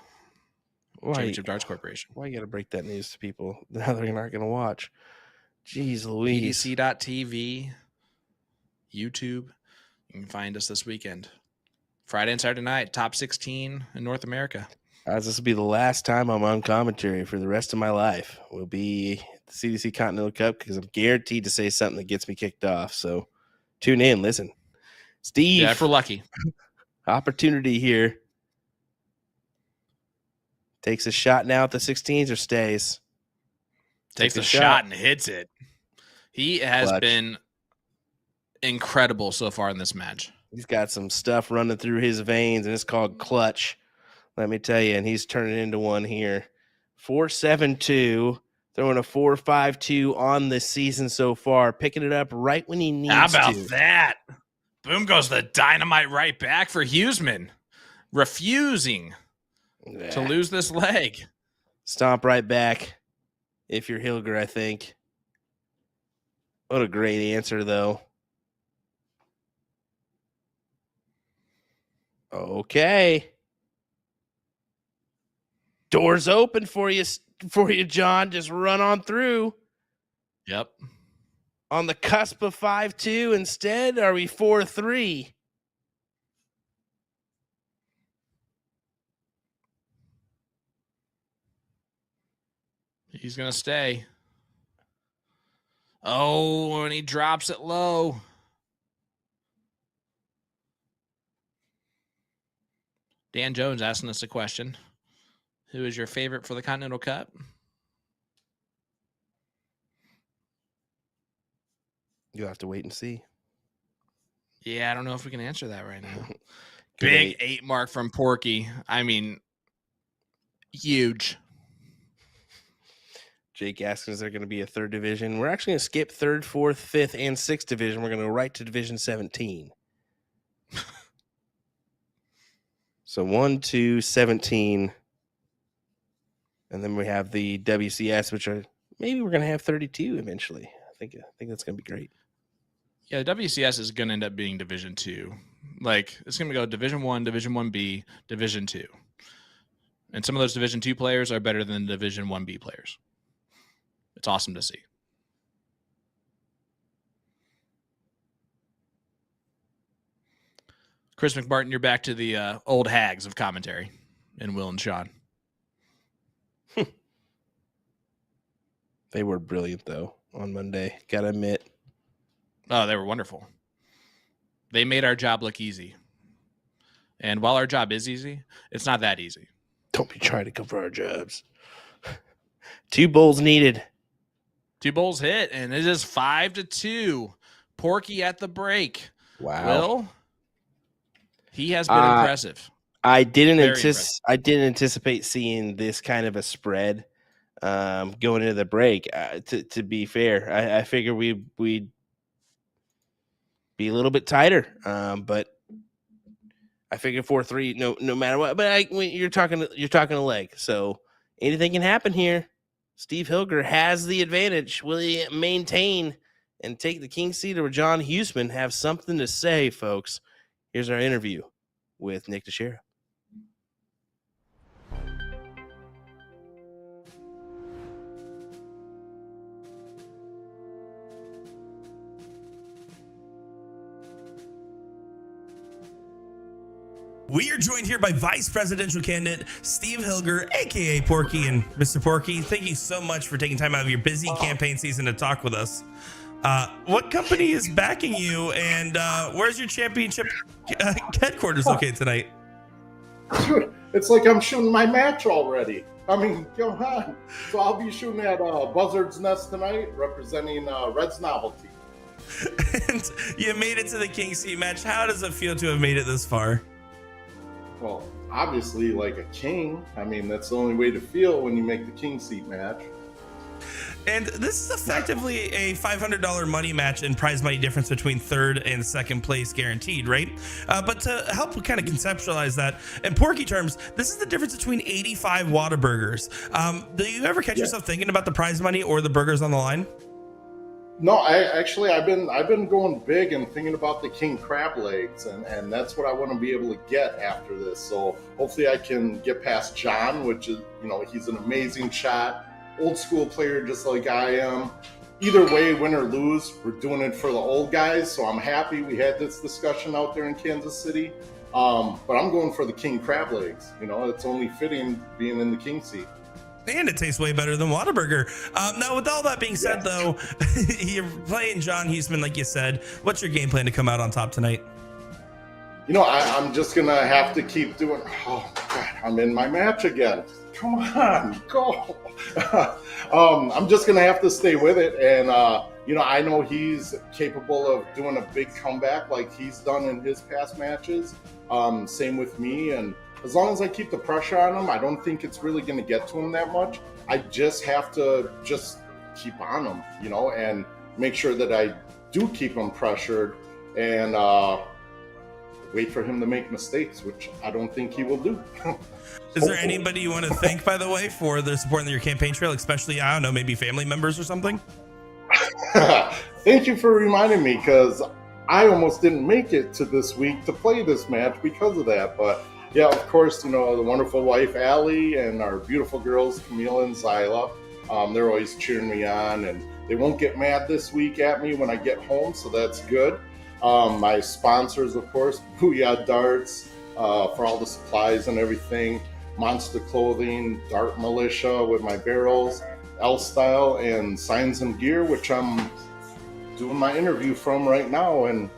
Championship Darts Corporation. Why you got to break that news to people? Now they're not going to watch. Jeez Louise. PDC.TV, YouTube. You can find us this weekend. Friday and Saturday night, top 16 in North America. This will be the last time I'm on commentary for the rest of my life. Will be the CDC Continental Cup because I'm guaranteed to say something that gets me kicked off. So tune in, listen. Steve. Yeah, if we're lucky. Opportunity here. Takes a shot now at the 16s or stays? Takes a shot and hits it. He has been incredible so far in this match. He's got some stuff running through his veins, and it's called clutch. Let me tell you, and he's turning into one here. 4.72, throwing a 4.52 on this season so far, picking it up right when he needs to. How about that? Boom goes the dynamite right back for Husman, refusing to lose this leg. Stomp right back if you're Hilger, I think. What a great answer, though. Okay. Doors open for you, John. Just run on through. Yep. On the cusp of 5-2 instead, are we 4-3? He's going to stay. Oh, and he drops it low. Dan Jones asking us a question. Who is your favorite for the Continental Cup? You'll have to wait and see. Yeah, I don't know if we can answer that right now. Big 8 mark from Porky. I mean, huge. Jake asking, is there going to be a third division? We're actually going to skip 3rd, 4th, 5th, and 6th division. We're going to go right to Division 17. So 1, 2, 17. And then we have the WCS, which are maybe we're going to have 32 eventually. I think that's going to be great. Yeah, the WCS is going to end up being Division 2. Like, it's going to go Division 1, Division 1B, Division 2. And some of those Division 2 players are better than Division 1B players. It's awesome to see. Chris McMartin, you're back to the old hags of commentary and Will and Sean. They were brilliant, though, on Monday. Gotta admit. Oh, they were wonderful. They made our job look easy. And while our job is easy, it's not that easy. Don't be trying to cover our jobs. 2 bowls needed. 2 bowls hit, and it is 5-2. Porky at the break. Wow. Will, he has been impressive. I didn't impressive. I didn't anticipate seeing this kind of a spread going into the break. To be fair, I figured we'd be a little bit tighter, but I figured 4-3 no matter what. But you're talking a leg, so anything can happen here. Steve Hilger has the advantage. Will he maintain and take the king seat, or John Husman have something to say, folks? Here's our interview with Nick Teixeira. We are joined here by Vice Presidential candidate Steve Hilger, aka Porky. And Mr. Porky, thank you so much for taking time out of your busy campaign season to talk with us. What company is backing you, and where's your championship headquarters located tonight? It's like I'm shooting my match already. I mean, come on. So I'll be shooting at Buzzard's Nest tonight, representing Red's Novelty. And you made it to the King Seat match. How does it feel to have made it this far? Well, obviously, like a king. I mean, that's the only way to feel when you make the king seat match. And this is effectively a $500 money match and prize money difference between 3rd and 2nd place guaranteed, right? But to help kind of conceptualize that, in Porky terms, this is the difference between 85 Whataburgers. Do you ever catch yourself thinking about the prize money or the burgers on the line? No, I've been going big and thinking about the king crab legs, and that's what I want to be able to get after this. So hopefully I can get past John, which is, he's an amazing shot, old school player just like I am. Either way, win or lose, we're doing it for the old guys. So I'm happy we had this discussion out there in Kansas City. But I'm going for the king crab legs. It's only fitting being in the king seat. And it tastes way better than Whataburger. Now, with all that being said, though, you're playing John Husman, like you said. What's your game plan to come out on top tonight? I'm just going to have to keep doing... Oh, God, I'm in my match again. Come on, go. I'm just going to have to stay with it. And, I know he's capable of doing a big comeback like he's done in his past matches. Same with me. And as long as I keep the pressure on him, I don't think it's really going to get to him that much. I just have to keep on him, and make sure that I do keep him pressured and wait for him to make mistakes, which I don't think he will do. Is there anybody you want to thank, by the way, for their support in your campaign trail, especially, I don't know, maybe family members or something? Thank you for reminding me, because I almost didn't make it to this week to play this match because of that. But yeah, of course, the wonderful wife, Allie, and our beautiful girls, Camila and Zyla. They're always cheering me on, and they won't get mad this week at me when I get home, so that's good. My sponsors, of course, Booyah Darts, for all the supplies and everything, Monster Clothing, Dart Militia with my barrels, L-Style, and Signs and Gear, which I'm doing my interview from right now and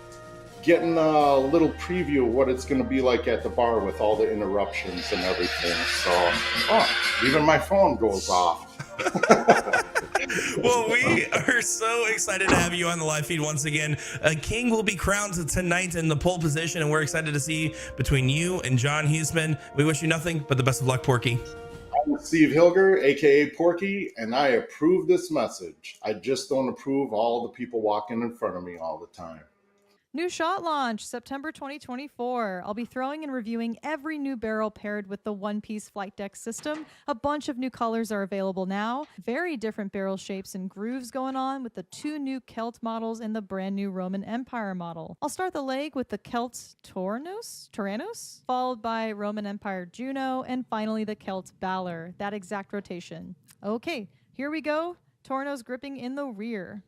getting a little preview of what it's going to be like at the bar with all the interruptions and everything. So, even my phone goes off. Well, we are so excited to have you on the live feed once again. King will be crowned tonight in the pole position, and we're excited to see between you and John Husman. We wish you nothing but the best of luck, Porky. I'm Steve Hilger, aka Porky, and I approve this message. I just don't approve all the people walking in front of me all the time. New shot launch, September 2024. I'll be throwing and reviewing every new barrel paired with the one-piece flight deck system. A bunch of new colors are available now. Very different barrel shapes and grooves going on with the 2 new Celt models and the brand new Roman Empire model. I'll start the leg with the Celt Tyrannus, followed by Roman Empire Juno, and finally the Celt Valor. That exact rotation. Okay, here we go. Tornos gripping in the rear.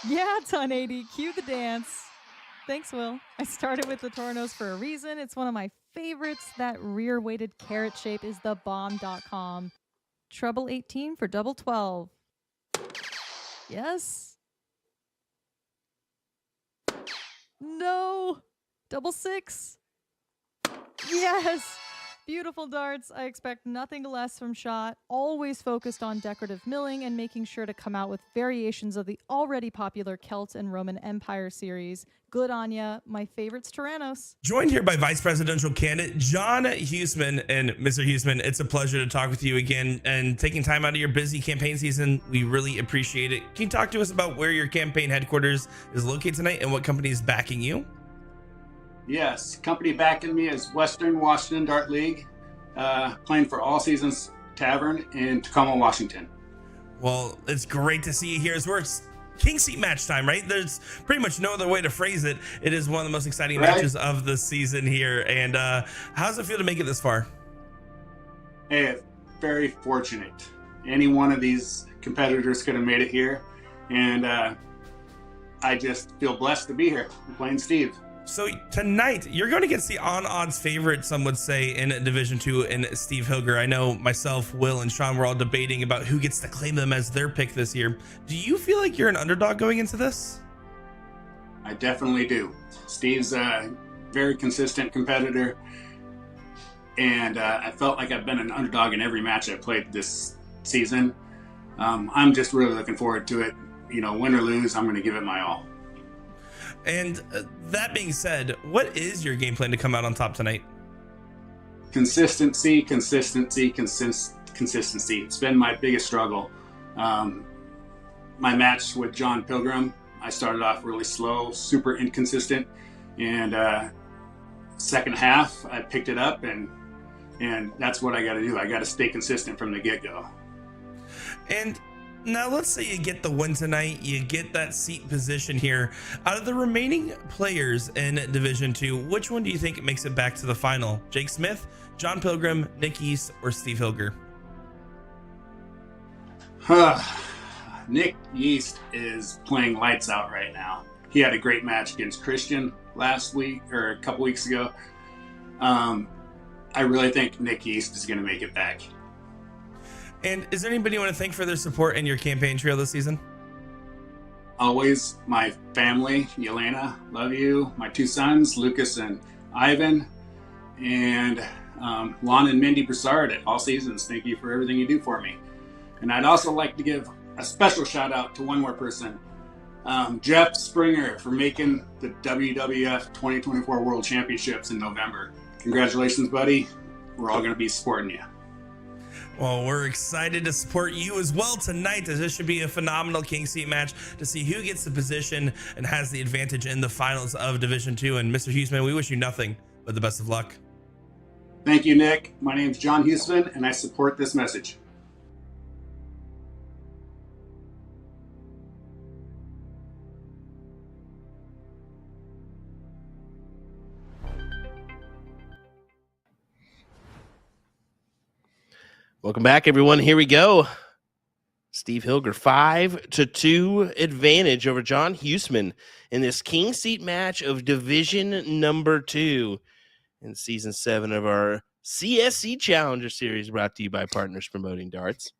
Yeah, Ton 80. Cue the dance. Thanks, Will. I started with the Tornos for a reason. It's one of my favorites. That rear-weighted carrot shape is the bomb.com. Treble 18 for double 12. Yes. No. Double 6. Yes. Beautiful darts. I expect nothing less from shot. Always focused on decorative milling and making sure to come out with variations of the already popular Celt and Roman Empire series. Good on ya. My favorite's Tyrannus. Joined here by Vice Presidential candidate John Husman. And Mr. Husman, it's a pleasure to talk with you again and taking time out of your busy campaign season. We really appreciate it. Can you talk to us about where your campaign headquarters is located tonight and what company is backing you? Yes, company backing me is Western Washington Dart League, playing for All Seasons Tavern in Tacoma, Washington. Well, it's great to see you here. It's King Seat match time, right? There's pretty much no other way to phrase it. It is one of the most exciting matches of the season here. And how does it feel to make it this far? Hey, very fortunate. Any one of these competitors could have made it here. And I just feel blessed to be here playing Steve. So tonight, you're going to get to see on-odds favorite, some would say, in Division 2 in Steve Hilger. I know myself, Will, and Sean were all debating about who gets to claim them as their pick this year. Do you feel like you're an underdog going into this? I definitely do. Steve's a very consistent competitor, and I felt like I've been an underdog in every match I've played this season. I'm just really looking forward to it. You know, win or lose, I'm going to give it my all. And that being said, what is your game plan to come out on top tonight? Consistency. It's been my biggest struggle. My match with John Pilgrim, I started off really slow, super inconsistent, and second half I picked it up, and that's what I got to do. I got to stay consistent from the get-go. And now let's say you get the win tonight, you get that seat position here. Out of the remaining players in Division 2, which one do you think makes it back to the final? Jake Smith, John Pilgrim, Nick East, or Steve Hilger? Nick East is playing lights out right now. He had a great match against Christian last week or a couple weeks ago. I really think Nick East is going to make it back. And is there anybody you want to thank for their support in your campaign trail this season? Always my family, Yelena, love you. My 2 sons, Lucas and Ivan, and Lon and Mindy Broussard at All Seasons. Thank you for everything you do for me. And I'd also like to give a special shout out to one more person, Jeff Springer, for making the WWF 2024 World Championships in November. Congratulations, buddy. We're all going to be supporting you. Well, we're excited to support you as well tonight, as this should be a phenomenal King Seat match to see who gets the position and has the advantage in the finals of Division 2. And Mr. Husman, we wish you nothing but the best of luck. Thank you, Nick. My name's John Husman, and I support this message. Welcome back, everyone. Here we go. Steve Hilger, 5-2 advantage over John Husman in this King Seat match of Division number 2 in Season 7 of our CSC Challenger Series, brought to you by Partners Promoting Darts.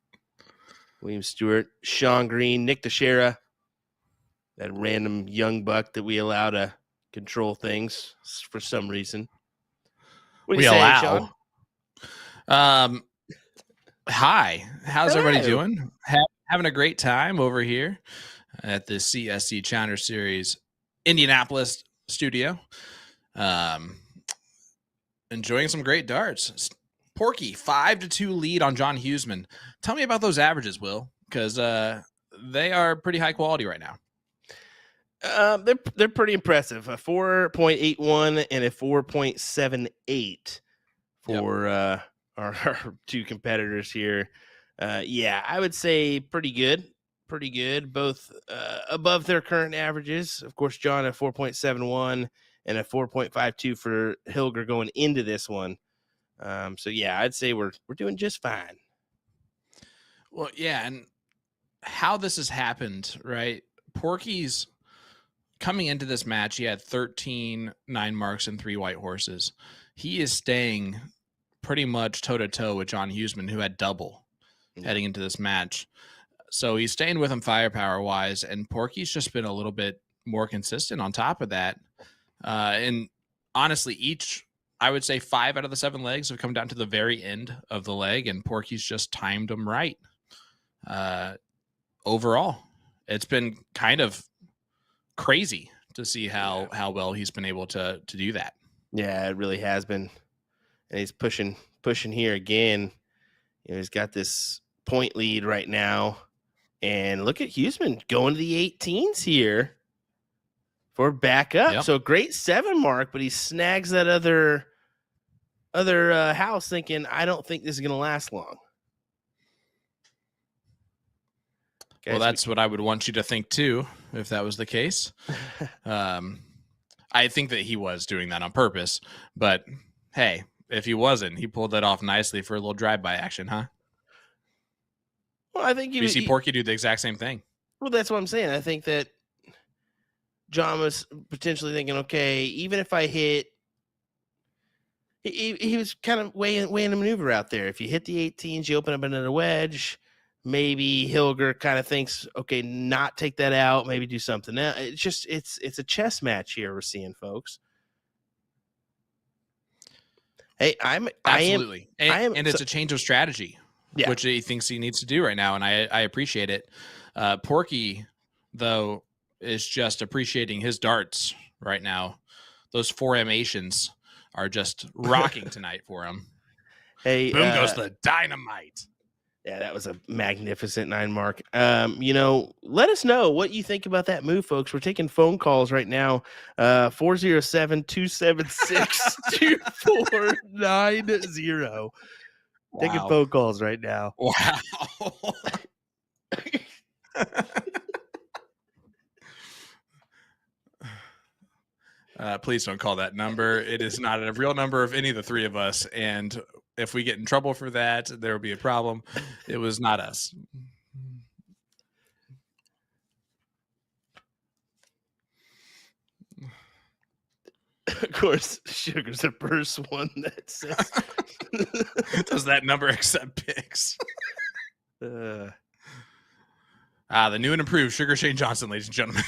William Stewart, Sean Green, Nick Teixeira, that random young buck that we allow to control things for some reason. What do you say, Sean? Hi, how's Hello. everybody doing? Having a great time over here at the CSC Challenger Series Indianapolis studio. Enjoying some great darts. Porky, 5-2 lead on John Husman. Tell me about those averages, Will, because they are pretty high quality right now. They're pretty impressive. A 4.81 and a 4.78 for our two competitors here. Yeah, I would say pretty good. Both above their current averages. Of course, John at 4.71 and a 4.52 for Hilger going into this one. So yeah, I'd say we're doing just fine. Well, yeah, and how this has happened, right? Porky's coming into this match, he had 13 9 marks and 3 white horses. He is staying pretty much toe-to-toe with John Husman, who had double heading into this match. So he's staying with him firepower-wise, and Porky's just been a little bit more consistent on top of that. And honestly, I would say 5 out of the 7 legs have come down to the very end of the leg, and Porky's just timed them right. Overall, it's been kind of crazy to see how well he's been able to do that. Yeah, it really has been. And he's pushing here again. You know, he's got this point lead right now. And look at Husman going to the 18s here for backup. Yep. So great 7 mark, but he snags that other house thinking, I don't think this is going to last long. Guys, well, that's what I would want you to think too, if that was the case. I think that he was doing that on purpose, but hey, if he wasn't, he pulled that off nicely for a little drive-by action, huh? Well, I think you see Porky do the exact same thing. Well, that's what I'm saying. I think that John was potentially thinking, okay, even if I hit, he was kind of weighing the maneuver out there. If you hit the 18s, you open up another wedge. Maybe Hilger kind of thinks, okay, not take that out, maybe do something else. It's a chess match here we're seeing, folks. Hey, absolutely. And it's a change of strategy, which he thinks he needs to do right now, and I appreciate it. Porky, though, is just appreciating his darts right now. Those 4M-ations are just rocking tonight for him. Hey, boom goes the dynamite. Yeah, that was a magnificent 9 mark. Let us know what you think about that move, folks. We're taking phone calls right now. 407-276-2490. Taking phone calls right now. Wow. Please don't call that number. It is not a real number of any of the 3 of us. And if we get in trouble for that, there will be a problem. It was not us. Of course, Sugar's the first one that says, does that number accept picks? The new and improved Sugar Shane Johnson, ladies and gentlemen.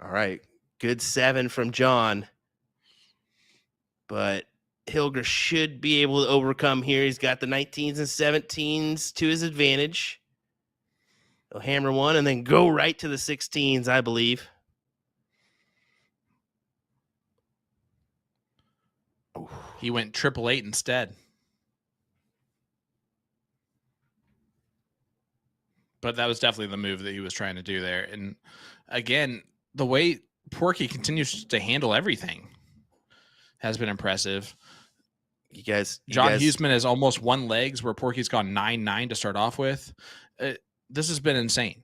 All right. Good 7 from John. But Hilger should be able to overcome here. He's got the 19s and 17s to his advantage. He'll hammer one and then go right to the 16s, I believe. He went 888 instead. But that was definitely the move that he was trying to do there. And again, the way Porky continues to handle everything has been impressive. John Husman has almost won legs where Porky's gone 9-9 to start off with. This has been insane.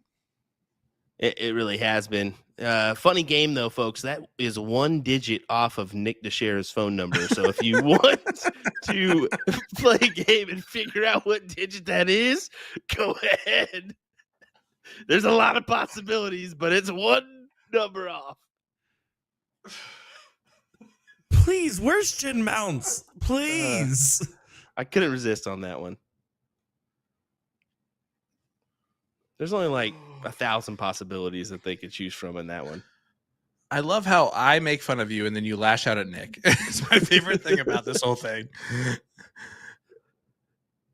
It really has been. Funny game, though, folks. That is 1 digit off of Nick DeShare's phone number. So if you want to play a game and figure out what digit that is, go ahead. There's a lot of possibilities, but it's 1 number off. Please, where's Jin Mounts? Please. I couldn't resist on that one. There's only like 1,000 possibilities that they could choose from in that one. I love how I make fun of you and then you lash out at Nick. It's my favorite thing about this whole thing.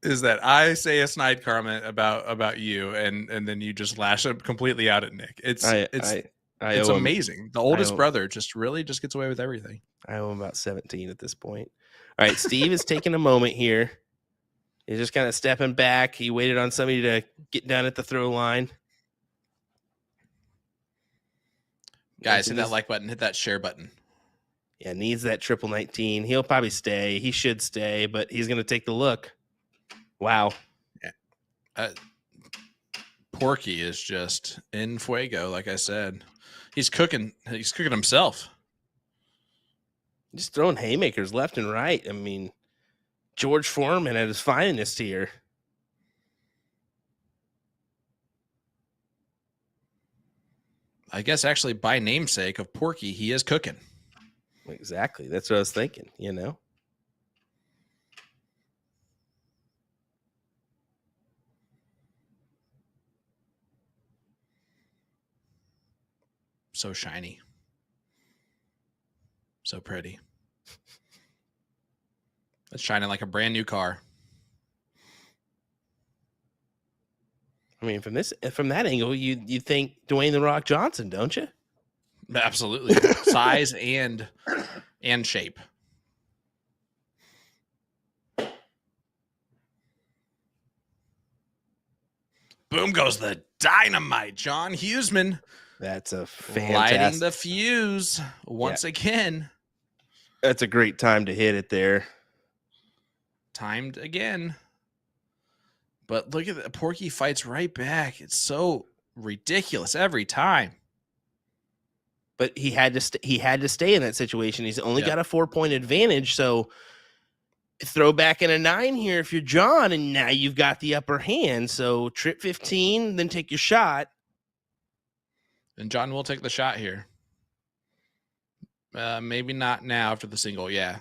Is that I say a snide comment about you and then you just lash up completely out at Nick. It's amazing. The oldest brother just gets away with everything. I owe him about 17 at this point. All right, Steve is taking a moment here. He's just kind of stepping back. He waited on somebody to get down at the throw line. Guys, hit that like button, hit that share button. Yeah, needs that 19. He'll probably stay. He should stay, but he's going to take the look. Wow. Yeah. Porky is just in fuego, like I said. He's cooking himself. Just throwing haymakers left and right. I mean, George Foreman at his finest here. I guess actually by namesake of Porky, he is cooking. Exactly. That's what I was thinking, you know? So shiny. So pretty. It's shining like a brand new car. I mean, from that angle, you think Dwayne The Rock Johnson, don't you? Absolutely. Size and shape. Boom goes the dynamite, John Husman. That's a fantastic. Lighting the fuse once again. That's a great time to hit it there. Timed again. But look at that. Porky fights right back. It's so ridiculous every time. But he had to stay in that situation. He's only got a 4-point advantage. So throw back in a 9 here if you're John, and now you've got the upper hand. So trip 15, then take your shot. And John will take the shot here. Maybe not now after the single. Yeah,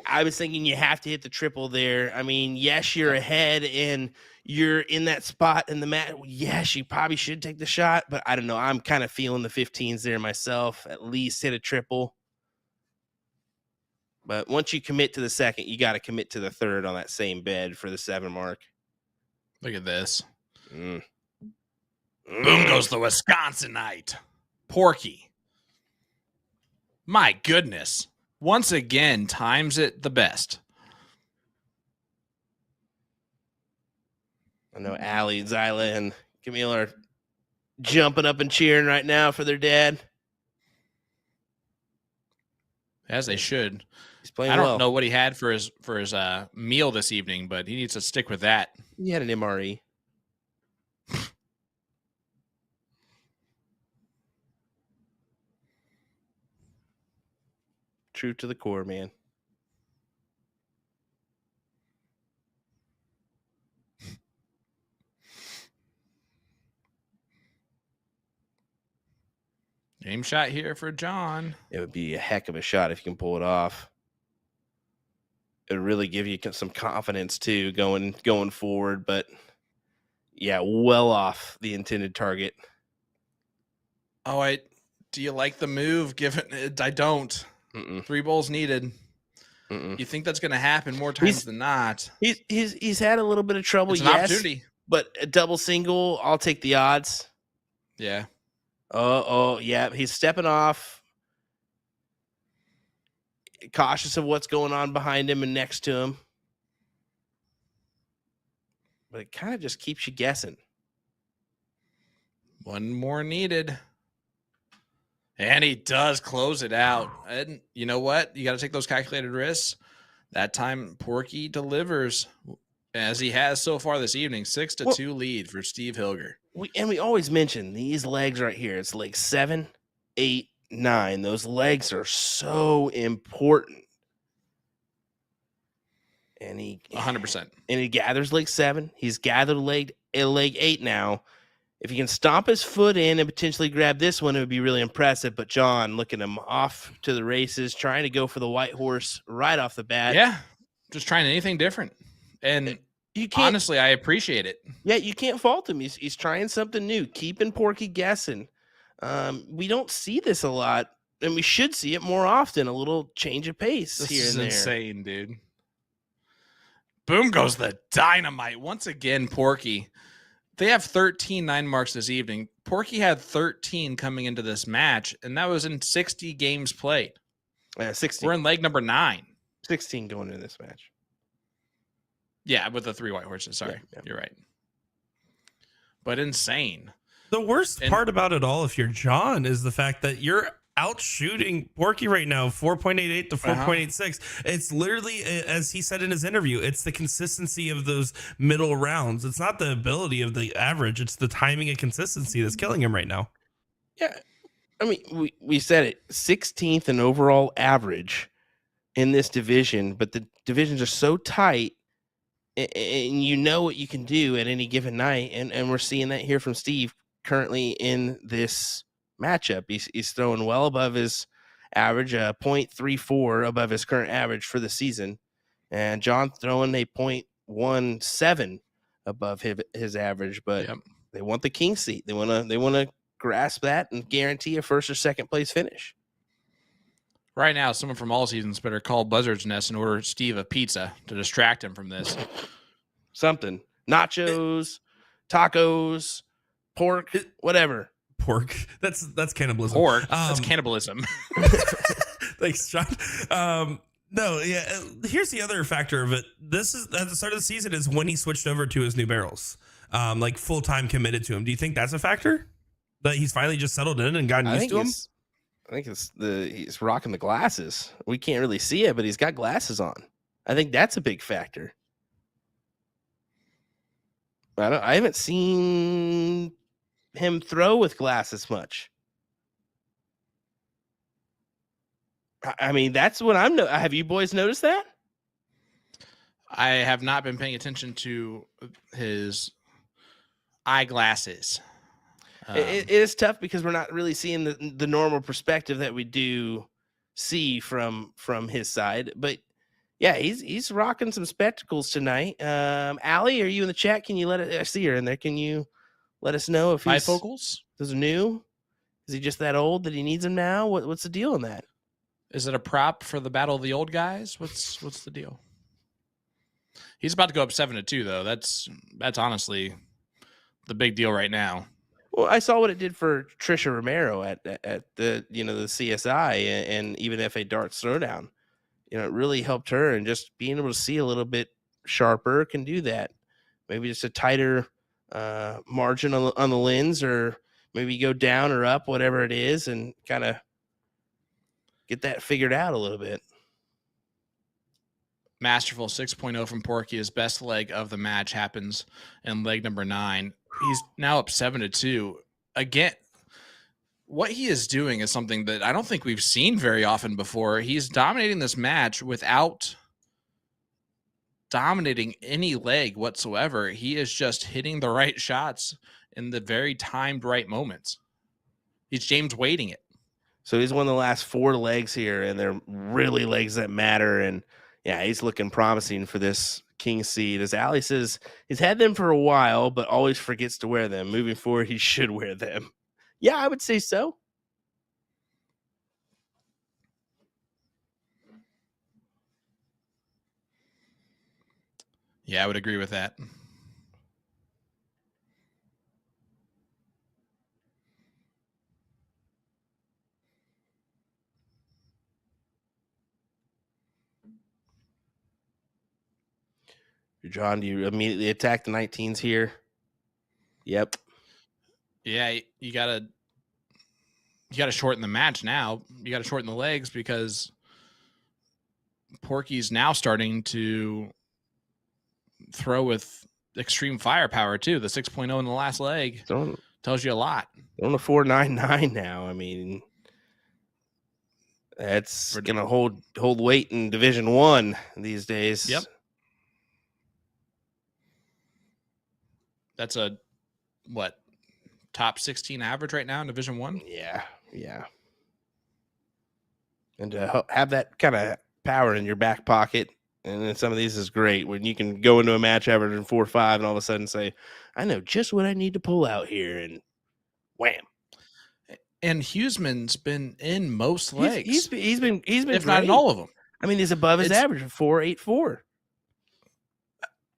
I was thinking you have to hit the triple there. I mean, yes, you're ahead and you're in that spot in the mat. Yes, you probably should take the shot, but I don't know. I'm kind of feeling the 15s there myself. At least hit a triple. But once you commit to the second, you got to commit to the third on that same bed for the 7 mark. Look at this. Boom goes the Wisconsinite. Porky. My goodness. Once again, times it the best. I know Allie, Zyla, and Camille are jumping up and cheering right now for their dad. As they should. He's playing I don't well. know what he had for his meal this evening, but he needs to stick with that. He had an MRE. True to the core, man. Game shot here for John. It would be a heck of a shot if you can pull it off. It would really give you some confidence too going forward, but yeah, well off the intended target. Oh, do you like the move? I don't. 3 bowls needed. You think that's going to happen more times than not? He's had a little bit of trouble. It's an opportunity, but a double single, I'll take the odds. Yeah. Oh, yeah. He's stepping off, cautious of what's going on behind him and next to him. But it kind of just keeps you guessing. 1 more needed. And he does close it out. And you know what? You got to take those calculated risks. That time, Porky delivers, as he has so far this evening. 6-2 lead for Steve Hilger. We always mention these legs right here. It's leg 7, 8, 9. Those legs are so important. And 100%. And he gathers leg 7. He's gathered leg 8 now. If he can stomp his foot in and potentially grab this one, it would be really impressive. But John looking him off to the races, trying to go for the white horse right off the bat. Yeah, just trying anything different. And honestly, I appreciate it. Yeah, you can't fault him. He's trying something new, keeping Porky guessing. We don't see this a lot, and we should see it more often. A little change of pace here and there. This is insane, dude. Boom goes the dynamite. Once again, Porky. They have 13 9 marks this evening. Porky had 13 coming into this match, and that was in 60 games played. 16. We're in leg number 9. 16 going into this match. Yeah, with the 3 white horses. Sorry, You're right. But insane. The worst part about it all, if you're John, is the fact that you're out shooting Porky right now, 4.88 to 4.86. It's literally, as he said in his interview, it's the consistency of those middle rounds. It's not the ability of the average. It's the timing and consistency that's killing him right now. Yeah. I mean, we said it, 16th in overall average in this division, but the divisions are so tight, and you know what you can do at any given night. And we're seeing that here from Steve currently in this matchup. He's throwing well above his average, 0.34 above his current average for the season, and John throwing a 0.17 above his average. But they want the king seat. They want to grasp that and guarantee a first or second place finish. Right now, someone from All Seasons better call Buzzard's Nest and order Steve a pizza to distract him from this. Something, nachos, tacos, pork, whatever. Pork. That's cannibalism. Pork. That's cannibalism. Thanks, John. No, yeah. Here's the other factor of it. This is at the start of the season is when he switched over to his new barrels, like full time committed to him. Do you think that's a factor that he's finally just settled in and gotten used to him? I think he's rocking the glasses. We can't really see it, but he's got glasses on. I think that's a big factor. I haven't seen him throw with glasses much. I mean, that's what have you boys noticed that? I have not been paying attention to his eyeglasses. It is tough because we're not really seeing the normal perspective that we do see from his side. But yeah, he's rocking some spectacles tonight. Allie, are you in the chat? Can you I see her in there. Can you let us know if bifocals? Those are new? Is he just that old that he needs them now? What's the deal on that? Is it a prop for the Battle of the Old Guys? What's the deal? He's about to go up 7-2 though. That's honestly the big deal right now. Well, I saw what it did for Trisha Romero at the the CSI and even FA Darts Throwdown. It really helped her, and just being able to see a little bit sharper can do that. Maybe just a tighter margin on the lens, or maybe go down or up, whatever it is, and kind of get that figured out a little bit. Masterful 6.0 from Porky. His best leg of the match happens in leg number 9. He's now up 7-2. Again, what he is doing is something that I don't think we've seen very often before. He's dominating this match without dominating any leg whatsoever. He is just hitting the right shots in the very timed right moments. He's James Wading it. So he's won the last 4 legs here, and they're really legs that matter. And yeah, he's looking promising for this king seed. As Allie says, he's had them for a while, but always forgets to wear them. Moving forward, he should wear them. Yeah, I would say so. Yeah, I would agree with that. John, do you immediately attack the 19s here? Yep. Yeah, you gotta shorten the match now. You gotta shorten the legs because Porky's now starting to throw with extreme firepower too. The 6.0 in the last leg tells you a lot. On a 4.99 now. I mean, that's gonna hold weight in Division 1 these days. Yep. That's a top 16 average right now in Division 1? Yeah. And to have that kind of power in your back pocket, and then some of these is great when you can go into a match averaging 4-5 and all of a sudden say, I know just what I need to pull out here, and wham. And Husman's been in most legs. He's been if great. Not in all of them. I mean, he's above his average of 4.84.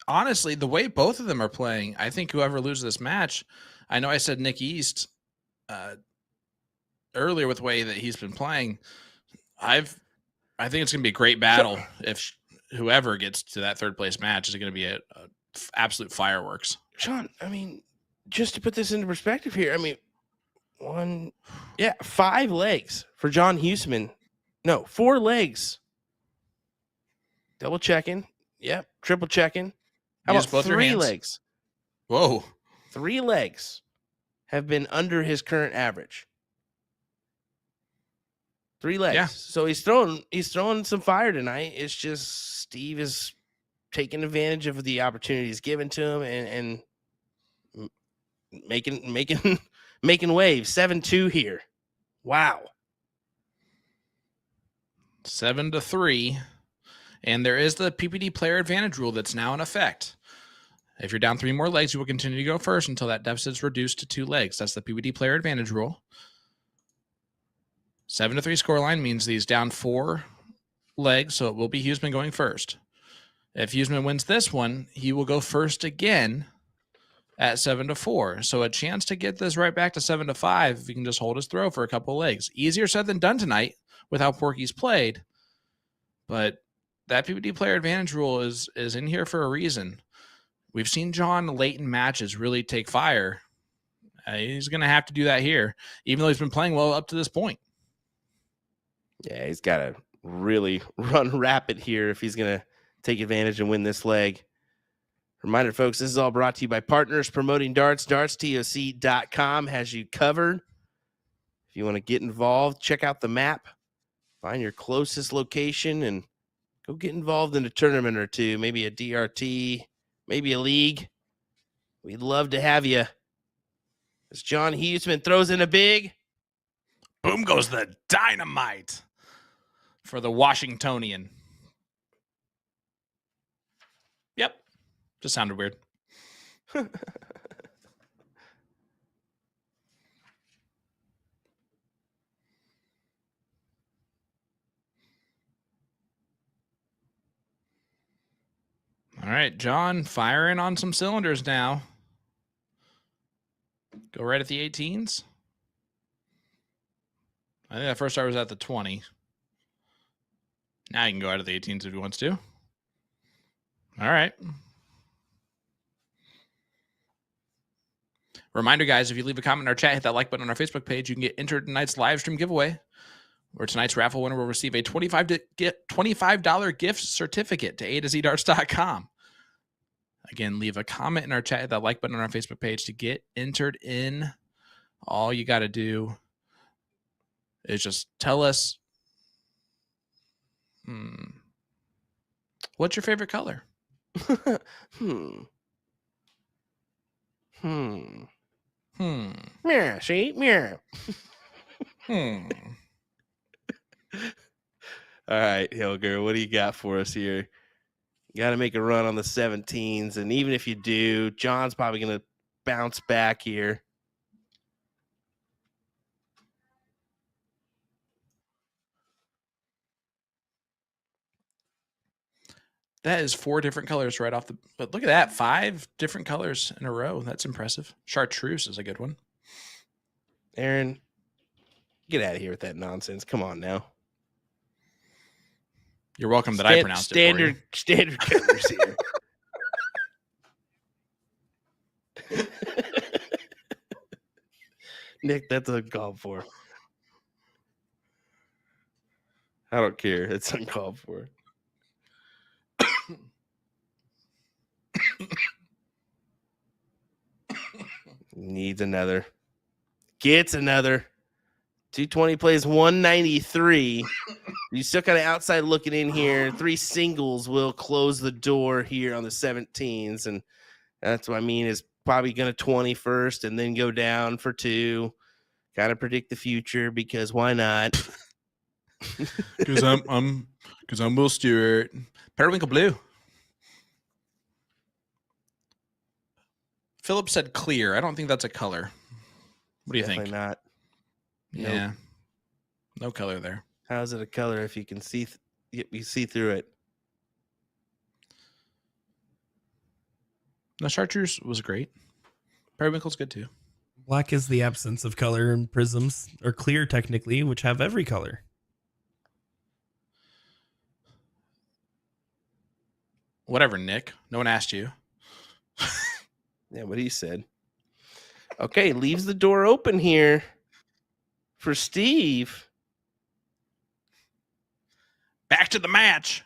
Honestly, the way both of them are playing, I think whoever loses this match, I know I said Nick East earlier with the way that he's been playing. I think it's going to be a great battle if whoever gets to that third place match is going to be a absolute fireworks. Sean, I mean, just to put this into perspective here, I mean, 5 legs for John Husman. No, 4 legs. Double checking. Yep. Triple checking. How Use about both your 3 hands? legs? Whoa. 3 legs have been under his current average. 3 legs. Yeah. So he's throwing some fire tonight. It's just Steve is taking advantage of the opportunities given to him and making waves. 7-2 here. Wow. 7-3. And there is the PPD player advantage rule that's now in effect. If you're down 3 more legs, you will continue to go first until that deficit is reduced to 2 legs. That's the PPD player advantage rule. 7-3 scoreline means he's down 4 legs, so it will be Husman going first. If Husman wins this one, he will go first again at 7-4. So a chance to get this right back to 7-5 if he can just hold his throw for a couple legs. Easier said than done tonight with how Porky's played, but that PPD player advantage rule is in here for a reason. We've seen John late in matches really take fire. He's going to have to do that here, even though he's been playing well up to this point. Yeah, he's got to really run rapid here if he's going to take advantage and win this leg. Reminder, folks, this is all brought to you by Partners Promoting Darts. DartsTOC.com has you covered. If you want to get involved, check out the map, find your closest location, and go get involved in a tournament or two, maybe a DRT, maybe a league. We'd love to have you. As John Husman throws in a big. Boom goes the dynamite for the Washingtonian. Yep. Just sounded weird. All right, John, firing on some cylinders now. Go right at the 18s. I think that first start was at the 20. Now you can go out of the 18s if he wants to. All right. Reminder, guys, if you leave a comment in our chat, hit that like button on our Facebook page, you can get entered in tonight's live stream giveaway, where tonight's raffle winner will receive a $25 gift certificate to A2ZDarts.com. Again, leave a comment in our chat, hit that like button on our Facebook page to get entered in. All you got to do is just tell us, what's your favorite color? Mirror, see? Mirror. Hmm. All right, Hilger, what do you got for us here? You got to make a run on the 17s, and even if you do, John's probably going to bounce back here. That is 4 different colors right off the... But look at that, 5 different colors in a row. That's impressive. Chartreuse is a good one. Aaron, get out of here with that nonsense. Come on now. You're welcome that I pronounced it for you. Standard colors here. Nick, that's uncalled for. I don't care. It's uncalled for. Needs another. Gets another. 220 plays 193. You still kind of outside looking in here. 3 singles will close the door here on the 17s. And that's what I mean is probably going to 20 first and then go down for 2. Kind of predict the future because why not? Because I'm Will Stewart. Periwinkle Blue. Philip said clear. I don't think that's a color. What do you Definitely think? Not. Yeah. No color there. How's it a color if you can see you see through it? No, chartreuse was great. Periwinkle's good too. Black is the absence of color in prisms, or clear technically, which have every color. Whatever, Nick. No one asked you. Yeah, what he said. Okay, leaves the door open here for Steve. Back to the match.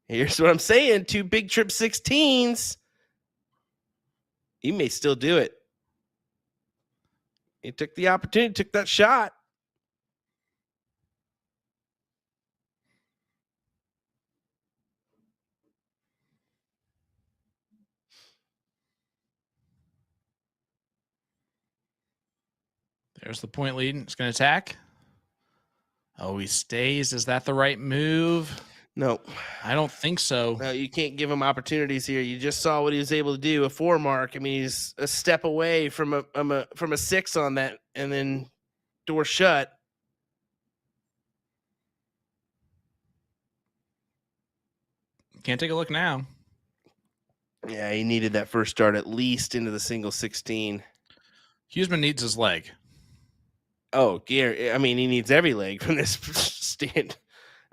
Here's what I'm saying. 2 big trip 16s. He may still do it. He took the opportunity, took that shot. There's the point lead. It's going to attack. Oh, he stays. Is that the right move? No. I don't think so. No, you can't give him opportunities here. You just saw what he was able to do. A 4 mark. I mean, he's a step away from a 6 on that, and then door shut. Can't take a look now. Yeah, he needed that first start at least into the single 16. Husman needs his leg. Oh, Gary. I mean, he needs every leg from this stand.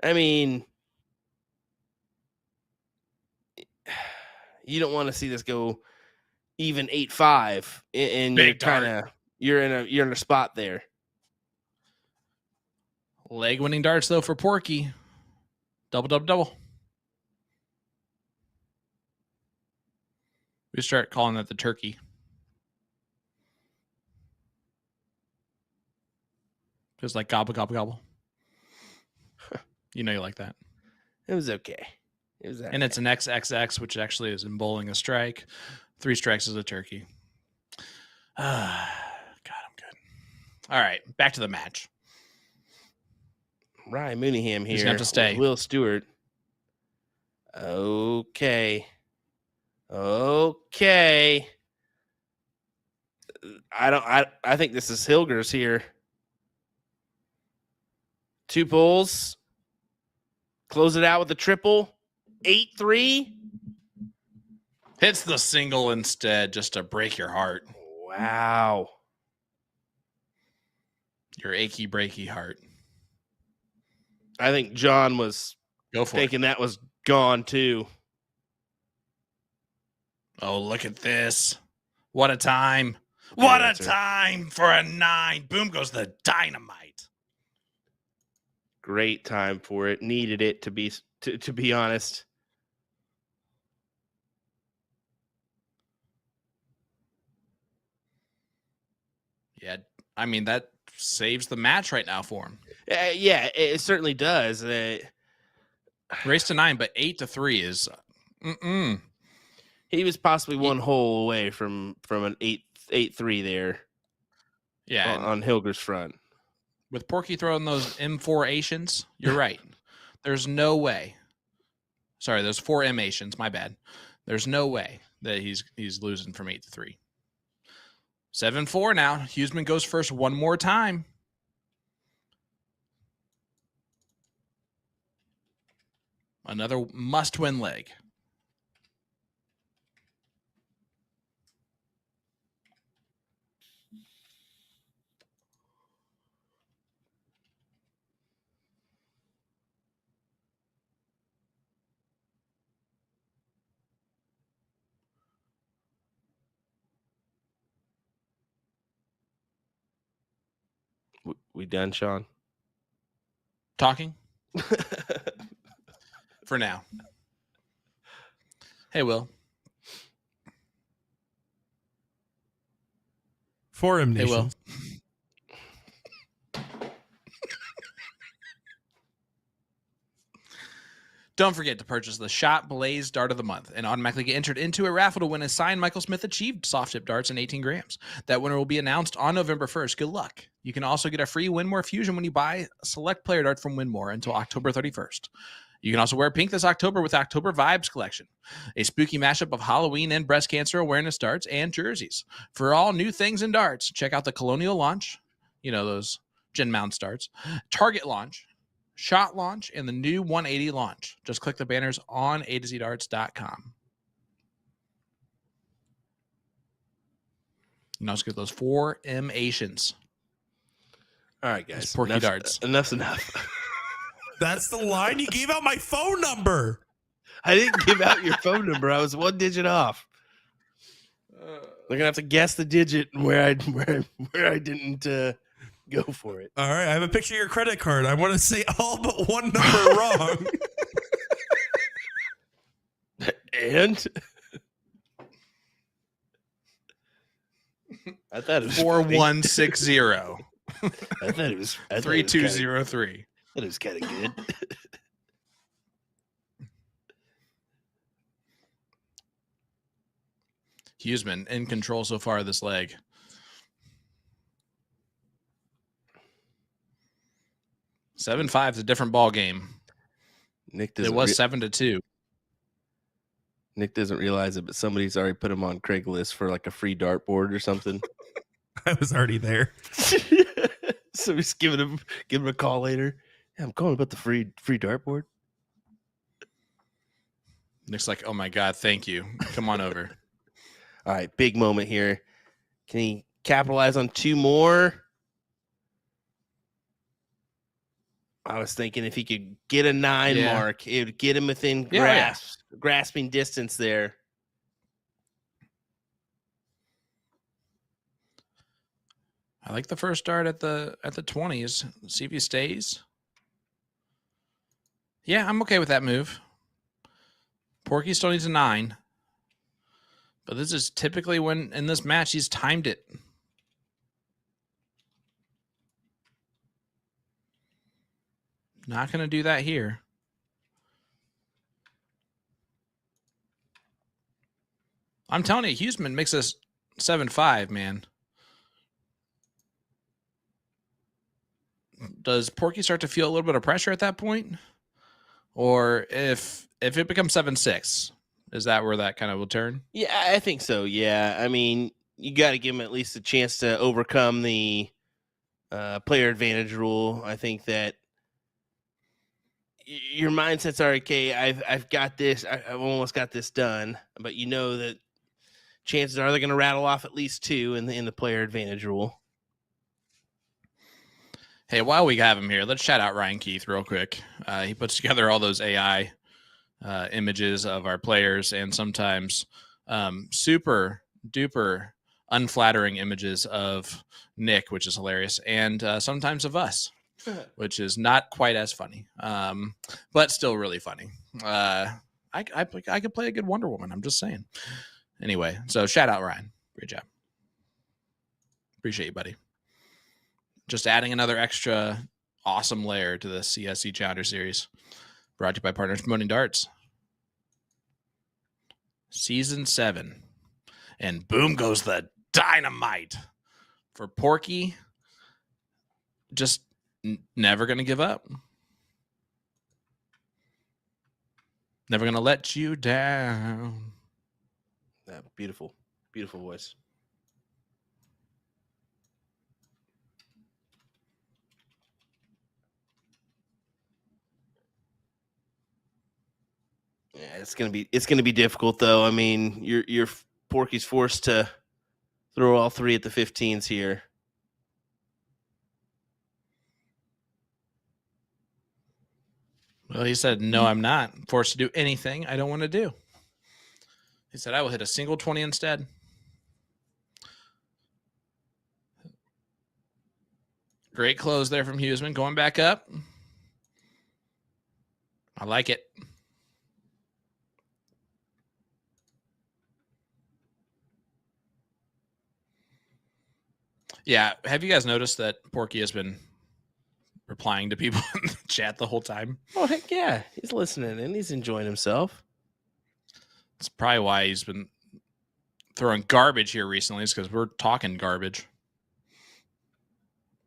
I mean, you don't want to see this go even 8-5, and you're in a spot there. Leg winning darts though for Porky. Double, double, double. We start calling that the turkey. Just like gobble, gobble, gobble. You know you like that. It was okay. It was okay. And it's an XXX, which actually is in bowling a strike. 3 strikes is a turkey. God, I'm good. All right, back to the match. Ryan Mooneyham here. He's gonna have to stay. Will Stewart. Okay. I think this is Hilger's here. 2 pulls. Close it out with a triple. 8-3. Hits the single instead just to break your heart. Wow. Your achy, breaky heart. I think John was Go for thinking that was gone too. Oh, look at this. What a time. What a sir. time for a 9. Boom goes the dynamite. Great time for it. Needed it to be honest. Yeah, I mean, that saves the match right now for him. Yeah, it certainly does. Race to 9, but 8-3 is He was possibly 1 hole away from an 8-3 there. Yeah, on Hilger's front. With Porky throwing those M4 Asians, you're right. There's no way. Sorry, those 4 M Asians, my bad. There's no way that he's losing from 8-3. 7-4 now. Husman goes first one more time. Another must-win leg. We done, Sean? Talking? For now. Hey, Will. For M They will. Nations. Don't forget to purchase the Shot Blaze Dart of the Month and automatically get entered into a raffle to win a signed Michael Smith Achieved soft tip darts in 18 grams. That winner will be announced on November 1st. Good luck. You can also get a free Winmore Fusion when you buy select player darts from Winmore until October 31st. You can also wear pink this October with October Vibes Collection, a spooky mashup of Halloween and breast cancer awareness darts and jerseys. For all new things in darts, check out the Colonial launch, those Gen Mounts darts, Target launch, Shot launch, and the new 180 launch. Just click the banners on A2ZDarts.com. You can also get those 4 M-ations. All right, guys. Porky darts. Enough's enough. That's the line. You gave out my phone number. I didn't give out your phone number. I was 1 digit off. They're gonna have to guess the digit where I didn't go for it. All right. I have a picture of your credit card. I want to say all but one number wrong. And I thought it was 4160. I thought it was 3203. That was kind of good. Husman in control so far of this leg. Seven 5 is a different ball game. Nick It doesn't was 7-2. Nick doesn't realize it, but somebody's already put him on Craigslist for like a free dartboard or something. I was already there. So he's giving him a call later. Yeah, I'm calling about the free dartboard. Nick's like, oh my God, thank you. Come on over. All right, big moment here. Can he capitalize on 2 more? I was thinking if he could get a 9 mark, it would get him within grasping distance there. I like the first dart at the 20s. See if he stays. Yeah, I'm okay with that move. Porky still needs a 9. But this is typically when in this match he's timed it. Not going to do that here. I'm telling you, Husman makes us 7-5, man. Does Porky start to feel a little bit of pressure at that point? Or if it becomes 7-6, is that where that kind of will turn? Yeah, I think so. Yeah. I mean, you got to give him at least a chance to overcome the player advantage rule. I think that your mindset's are okay. I've got this. I've almost got this done, but you know that chances are they're going to rattle off at least 2 in the player advantage rule. Hey, while we have him here, let's shout out Ryan Keith real quick. He puts together all those AI images of our players and sometimes super duper unflattering images of Nick, which is hilarious, and sometimes of us, which is not quite as funny, but still really funny. I could play a good Wonder Woman. I'm just saying. Anyway, so shout out Ryan. Great job. Appreciate you, buddy. Just adding another extra awesome layer to the CSC Challenger Series. Brought to you by Partners Promoting Darts. Season 7. And boom goes the dynamite. For Porky, just never going to give up. Never going to let you down. Yeah, beautiful, beautiful voice. Yeah, it's gonna be difficult though. I mean, your Porky's forced to throw all 3 at the 15s here. Well, he said, no, I'm not forced to do anything I don't want to do. He said, I will hit a single 20 instead. Great close there from Husman. Going back up. I like it. Yeah. Have you guys noticed that Porky has been replying to people in the chat the whole time? Oh, heck yeah. He's listening and he's enjoying himself. It's probably why he's been throwing garbage here recently, is because we're talking garbage.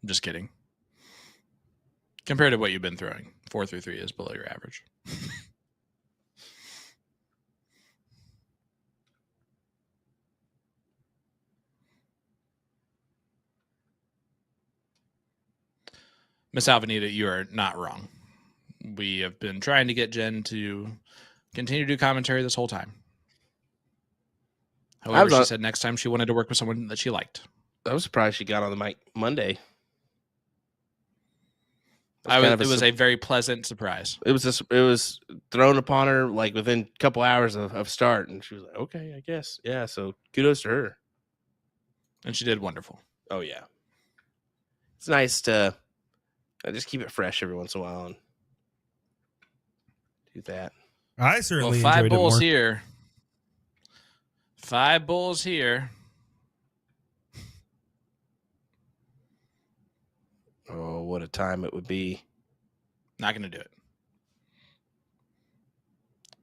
I'm just kidding. Compared to what you've been throwing, 4-3-3 is below your average. Miss Alvanita, you are not wrong. We have been trying to get Jen to continue to do commentary this whole time. However, she said next time she wanted to work with someone that she liked. I was surprised she got on the mic Monday. It was a very pleasant surprise. It was thrown upon her like within a couple hours of start, and she was like, "Okay, I guess, yeah." So kudos to her, and she did wonderful. Oh yeah, it's nice to just keep it fresh every once in a while and do that. I certainly enjoyed 5 bulls it more. Here. 5 bulls here. Oh, what a time it would be. Not going to do it.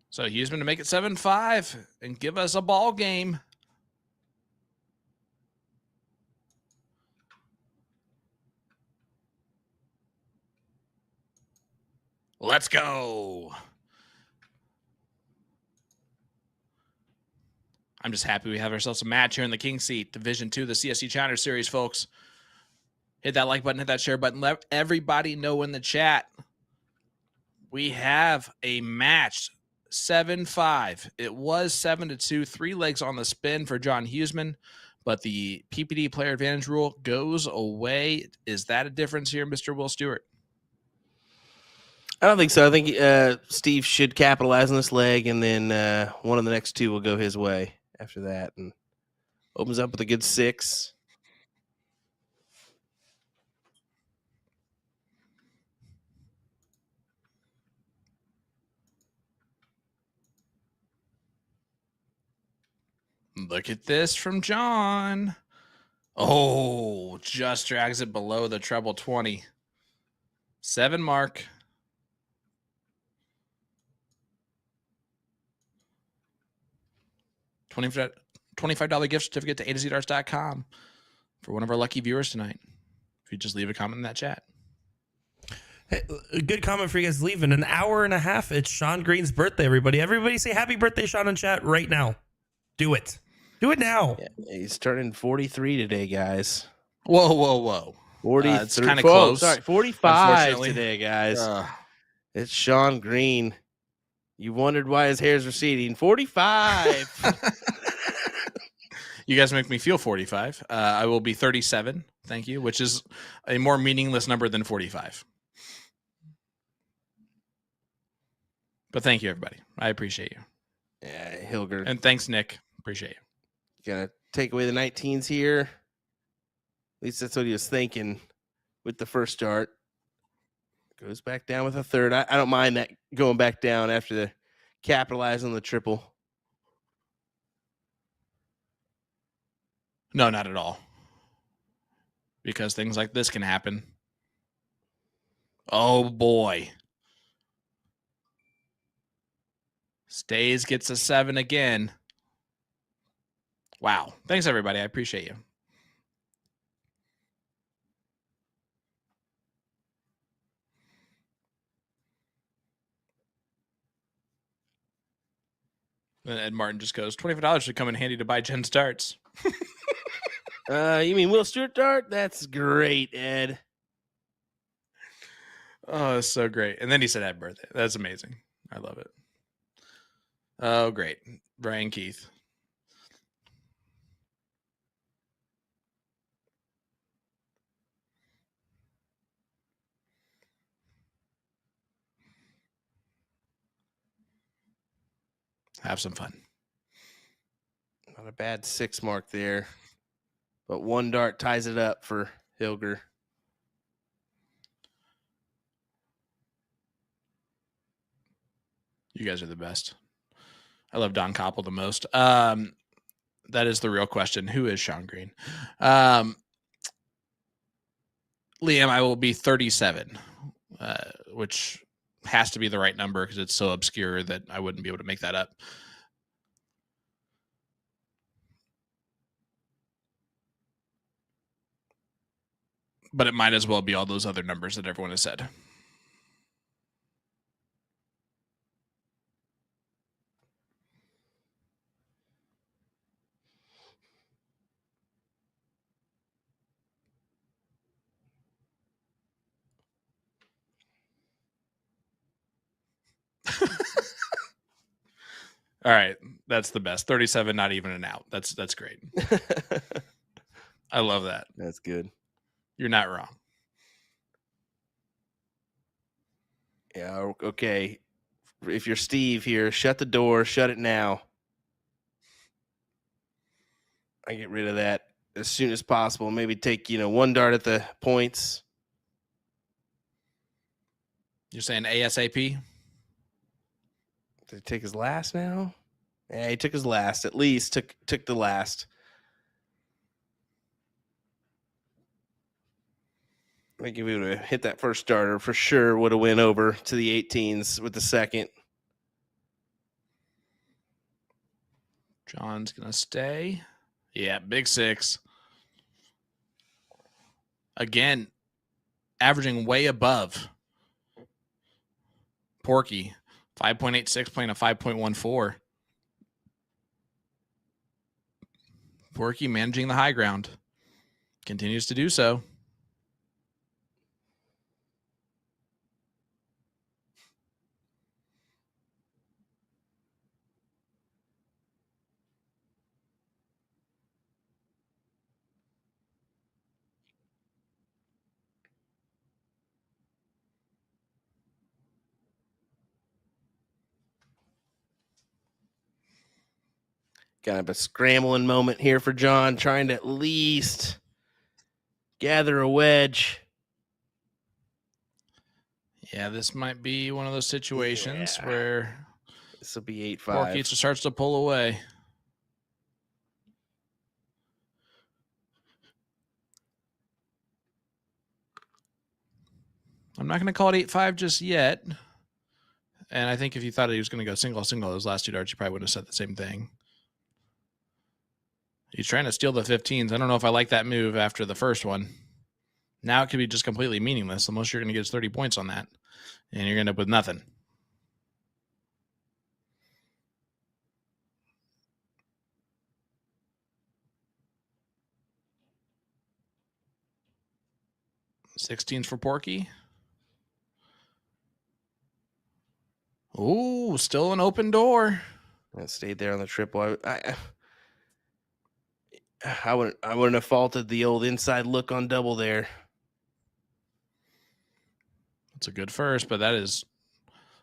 So Husman to make it 7-5 and give us a ball game. Let's go. I'm just happy we have ourselves a match here in the King Seat, Division 2, the CSC Challenger Series, folks. Hit that like button, hit that share button. Let everybody know in the chat. We have a match, 7-5. It was 7-2, 3 legs on the spin for John Husman, but the PPD player advantage rule goes away. Is that a difference here, Mr. Will Stewart? I don't think so. I think Steve should capitalize on this leg, and then one of the next 2 will go his way after that, and opens up with a good 6. Look at this from John. Oh, just drags it below the treble 20. 7 mark. $25 gift certificate to AtoZarts.com for one of our lucky viewers tonight. If you just leave a comment in that chat. Hey, a good comment for you guys to leave. In an hour and a half, it's Sean Green's birthday, everybody. Everybody say happy birthday, Sean, in chat right now. Do it. Do it now. Yeah, he's turning 43 today, guys. Whoa. 43. It's kind of close. Sorry, 45 today, guys. It's Sean Green. You wondered why his hair's receding. 45. You guys make me feel 45. I will be 37. Thank you, which is a more meaningless number than 45. But thank you, everybody. I appreciate you. Yeah, Hilger. And thanks, Nick. Appreciate you. Gonna take away the 19s here. At least that's what he was thinking with the first start. Goes back down with a 3rd. I don't mind that going back down after the capitalize on the triple. No, not at all. Because things like this can happen. Oh, boy. Stays, gets a 7 again. Wow. Thanks, everybody. I appreciate you. And Ed Martin just goes, $25 should come in handy to buy Jen starts. You mean Will Stewart dart? That's great, Ed. Oh, that's so great. And then he said happy birthday. That's amazing. I love it. Oh, great. Brian Keith. Have some fun. Not a bad 6 mark there. But 1 dart ties it up for Hilger. You guys are the best. I love Don Koppel the most. That is the real question. Who is Sean Green? Liam, I will be 37, which has to be the right number because it's so obscure that I wouldn't be able to make that up. But it might as well be all those other numbers that everyone has said. All right, that's the best. 37, not even an out. That's great. I love that. That's good. You're not wrong. Yeah, okay. If you're Steve here, shut the door, shut it now. I get rid of that as soon as possible. Maybe take, one dart at the points. You're saying ASAP? Did he take his last now? Yeah, he took his last. At least took the last. I think if he would have hit that first starter, for sure would have went over to the 18s with the second. John's going to stay. Yeah, big 6. Again, averaging way above Porky. 5.86, playing a 5.14. Porky managing the high ground. Continues to do so. Kind of a scrambling moment here for John, trying to at least gather a wedge. Yeah, this might be one of those situations where this will be 8-5. Porky starts to pull away. I'm not going to call it 8-5 just yet. And I think if you thought he was going to go single those last 2 darts, you probably would have said the same thing. He's trying to steal the 15s. I don't know if I like that move after the first one. Now it could be just completely meaningless. The most you're going to get is 30 points on that. And you're going to end up with nothing. $16s for Porky. Ooh, still an open door. I stayed there on the triple. I wouldn't have faulted the old inside look on double there. It's a good first, but that is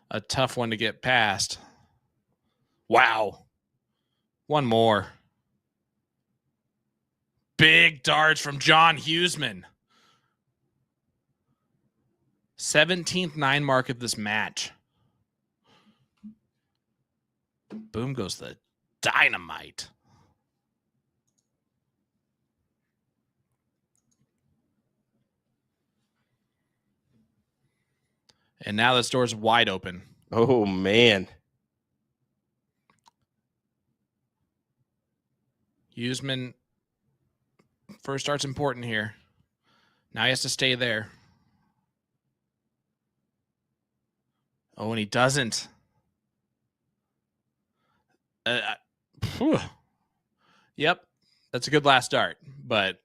a tough one to get past. Wow. One more. Big darts from John Husman. 17th 9 mark of this match. Boom goes the dynamite. And now this door's wide open. Oh, man. Husman, first start's important here. Now he has to stay there. Oh, and he doesn't. Yep, that's a good last start, but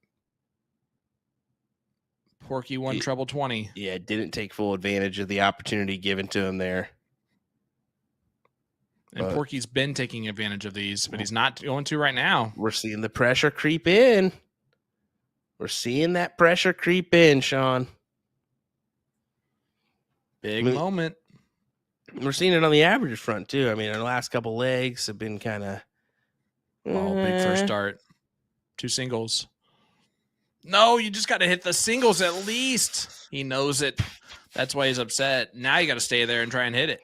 Porky won treble 20. Yeah, didn't take full advantage of the opportunity given to him there. And Porky's been taking advantage of these, but he's not going to right now. We're seeing the pressure creep in. We're seeing that pressure creep in, Sean. Big moment. We're seeing it on the average front, too. I mean, our last couple legs have been kind of... Oh, big first start. 2 singles. No, you just got to hit the singles at least. He knows it. That's why he's upset. Now you got to stay there and try and hit it.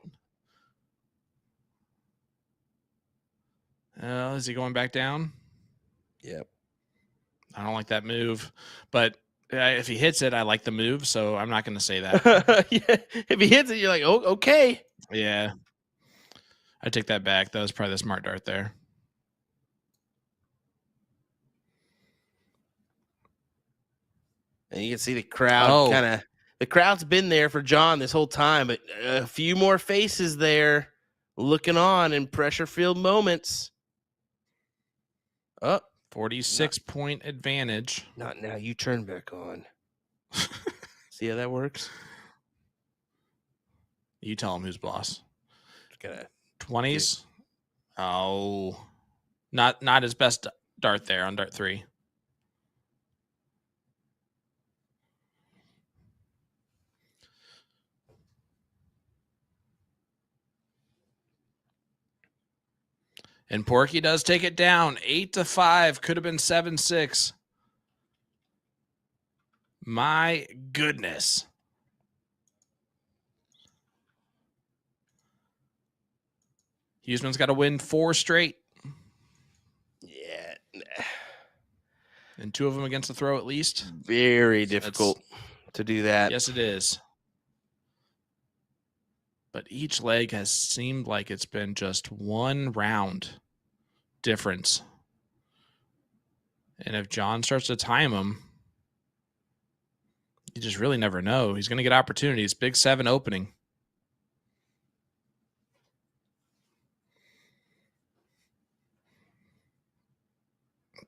Is he going back down? Yep. I don't like that move. But If he hits it, I like the move, so I'm not going to say that. Yeah. If he hits it, you're like, oh, okay. Yeah. I take that back. That was probably the smart dart there. And you can see the crowd Oh. the crowd's been there for John this whole time, but a few more faces there looking on in pressure-filled moments. Oh, 46-point advantage. not now. You turn back on. See how that works? You tell him who's boss. Just gotta 20s. Oh, not his best dart there on dart 3. And Porky does take it down 8-5. Could have been 7-6. My goodness. Husman's got to win 4 straight. Yeah. And 2 of them against the throw at least. Very difficult to do that. Yes, it is. But each leg has seemed like it's been just 1 round difference. And if John starts to time him, you just really never know. He's going to get opportunities. Big 7 opening.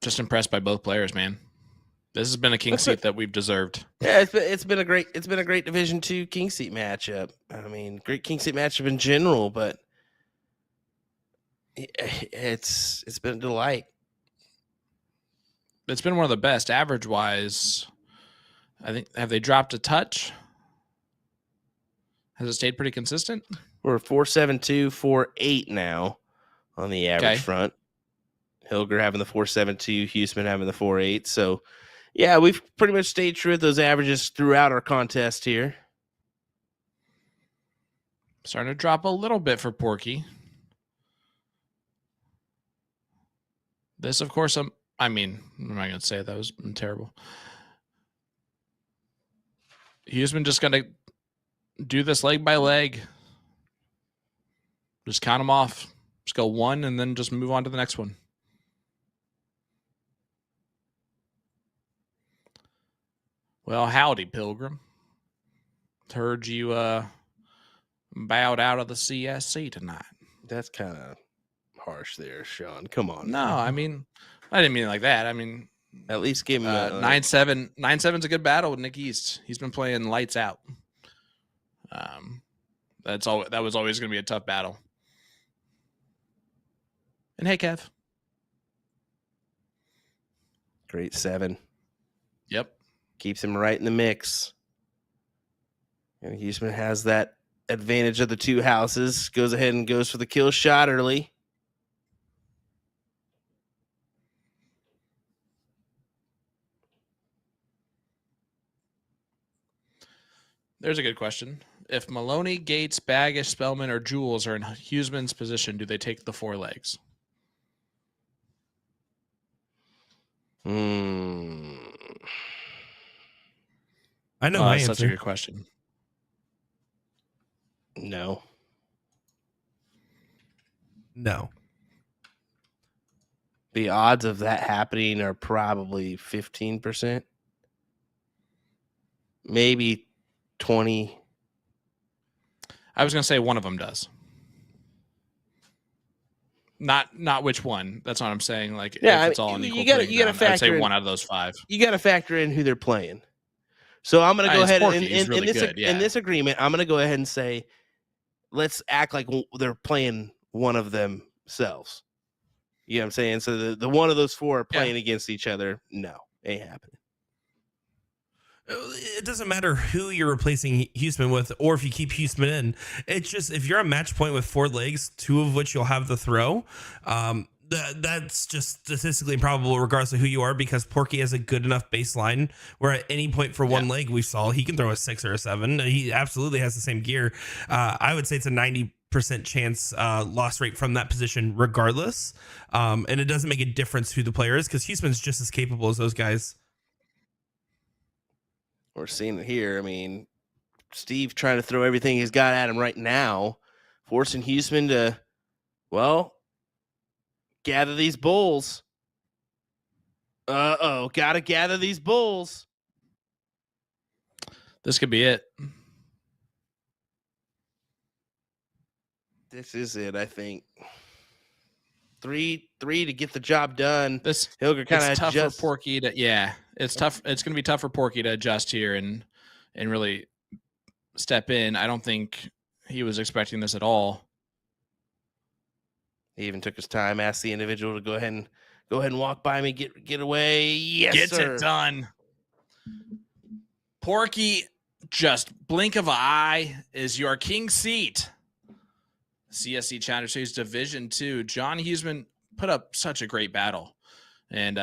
Just impressed by both players, man. This has been a king seat that we've deserved. Yeah, it's been a great Division II king seat matchup. I mean, great king seat matchup in general, but it's been a delight. It's been one of the best average wise. I think, have they dropped a touch? Has it stayed pretty consistent? We're 4.72, 4.8 now on the average front. Hilger having the 4.72, Husman having the 4.8. So, yeah, we've pretty much stayed true at those averages throughout our contest here. Starting to drop a little bit for Porky. This, of course, I mean, I'm not going to say it. That was terrible. Husman just going to do this leg by leg. Just count them off. Just go 1 and then just move on to the next one. Well, howdy, Pilgrim. Heard you bowed out of the CSC tonight. That's kind of harsh there, Sean. Come on. No, I mean, I didn't mean it like that. I mean, at least give him 9-7. 9-7's a good battle with Nick East. He's been playing lights out. That was always going to be a tough battle. And hey, Kev. Great 7. Yep. Keeps him right in the mix. And Husman has that advantage of the 2 houses. Goes ahead and goes for the kill shot early. There's a good question. If Maloney, Gates, Baggish, Spellman, or Jules are in Husman's position, do they take the 4 legs? I know my that's answer. such a good question. No. The odds of that happening are probably 15%. Maybe 20. I was going to say one of them does. Not which one. That's what I'm saying. Like, yeah, if it's all on equal you got to factor. I'd say in, 1 out of those 5. You got to factor in who they're playing. So I'm going to go ahead and in this agreement, I'm going to go ahead and say, let's act like they're playing one of themselves. You know what I'm saying? So the one of those 4 are playing against each other. No, ain't happening. It doesn't matter who you're replacing Husman with, or if you keep Husman in. It's just, if you're a match point with 4 legs, 2 of which you'll have the throw, that's just statistically improbable regardless of who you are, because Porky has a good enough baseline where at any point for 1 leg we saw he can throw a 6 or a 7. He absolutely has the same gear. I would say it's a 90% chance loss rate from that position regardless. And it doesn't make a difference who the player is, because Husman's just as capable as those guys. We're seeing it here. I mean, Steve trying to throw everything he's got at him right now, forcing Husman to, well, gather these bulls. Gotta gather these bulls. This could be it. This is it, I think. Three to get the job done. This Hilger kind of it's tough adjusts. for Porky to it's tough. It's going to be tough for Porky to adjust here and really step in. I don't think he was expecting this at all. He even took his time, asked the individual to go ahead and walk by me, get away. Yes, Gets sir. it done. Porky, just blink of an eye is your king seat. CSC Challenger Series Division 2. John Husman put up such a great battle and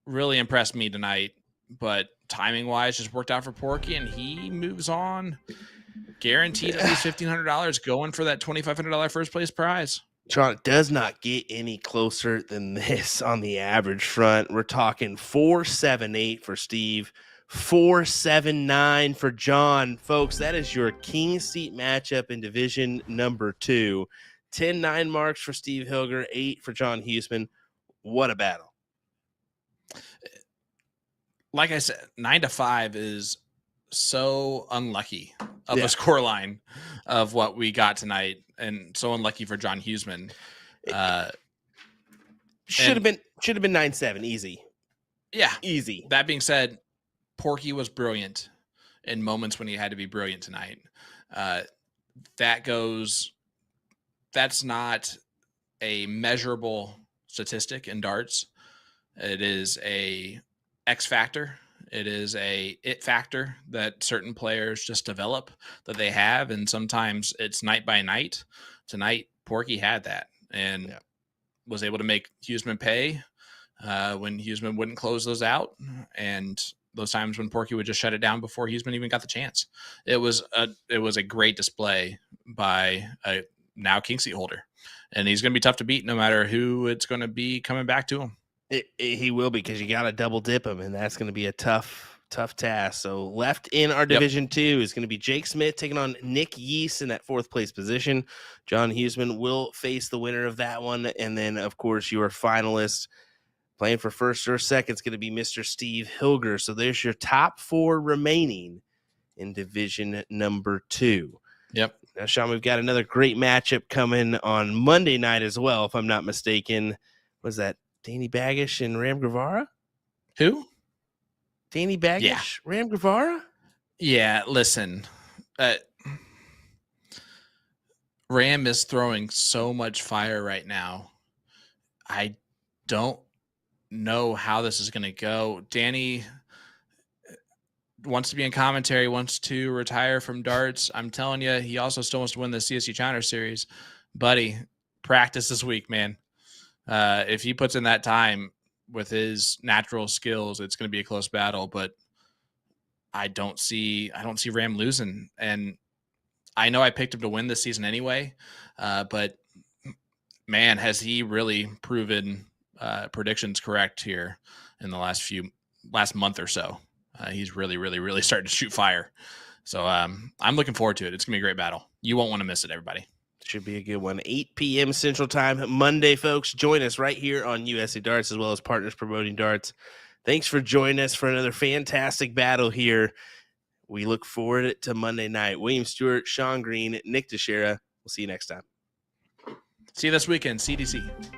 really impressed me tonight. But timing-wise, just worked out for Porky, and he moves on. Guaranteed at least $1,500, going for that $2,500 first place prize. John, it does not get any closer than this on the average front. We're talking 4.78 for Steve, 4.79 for John. Folks, that is your king seat matchup in division number 2. 10-9 marks for Steve Hilger, 8 for John Husman. What a battle. Like I said, 9-5 is so unlucky of a score line of what we got tonight, and so unlucky for John Husman. Should have been 9-7, easy. Yeah, easy. That being said, Porky was brilliant in moments when he had to be brilliant tonight. That's not a measurable statistic in darts. It is a X factor. It is a it factor that certain players just develop that they have. And sometimes it's night by night. Tonight, Porky had that and was able to make Husman pay when Husman wouldn't close those out. And those times when Porky would just shut it down before Husman even got the chance. It was a great display by a now king seat holder, and he's going to be tough to beat no matter who it's going to be coming back to him. He will be, because you got to double dip him, and that's going to be a tough task. So left in our division 2 is going to be Jake Smith taking on Nick Yeast in that 4th place position. John Husman will face the winner of that one, and then of course your finalist playing for first or second is going to be Mr. Steve Hilger. So there's your top 4 remaining in division number 2. Yep. Now, Sean, we've got another great matchup coming on Monday night as well, if I'm not mistaken. Was that Danny Baggish and Ram Guevara? Who? Danny Baggish, Ram Guevara? Yeah, listen. Ram is throwing so much fire right now. I don't know how this is going to go. Danny wants to be in commentary, wants to retire from darts. I'm telling you, he also still wants to win the CSC Challenger Series. Buddy, practice this week, man. If he puts in that time with his natural skills, it's going to be a close battle, but I don't see Ram losing. And I know I picked him to win this season anyway, but man, has he really proven predictions correct here in the last month or so. He's really starting to shoot fire. So I'm looking forward to it. It's gonna be a great battle. You won't want to miss it, everybody. Should be a good one. 8 p.m. Central Time Monday, folks. Join us right here on USA Darts, as well as Partners Promoting Darts. Thanks for joining us for another fantastic battle here. We look forward to Monday night. William Stewart, Sean Green, Nick Teixeira. We'll see you next time. See you this weekend, CDC.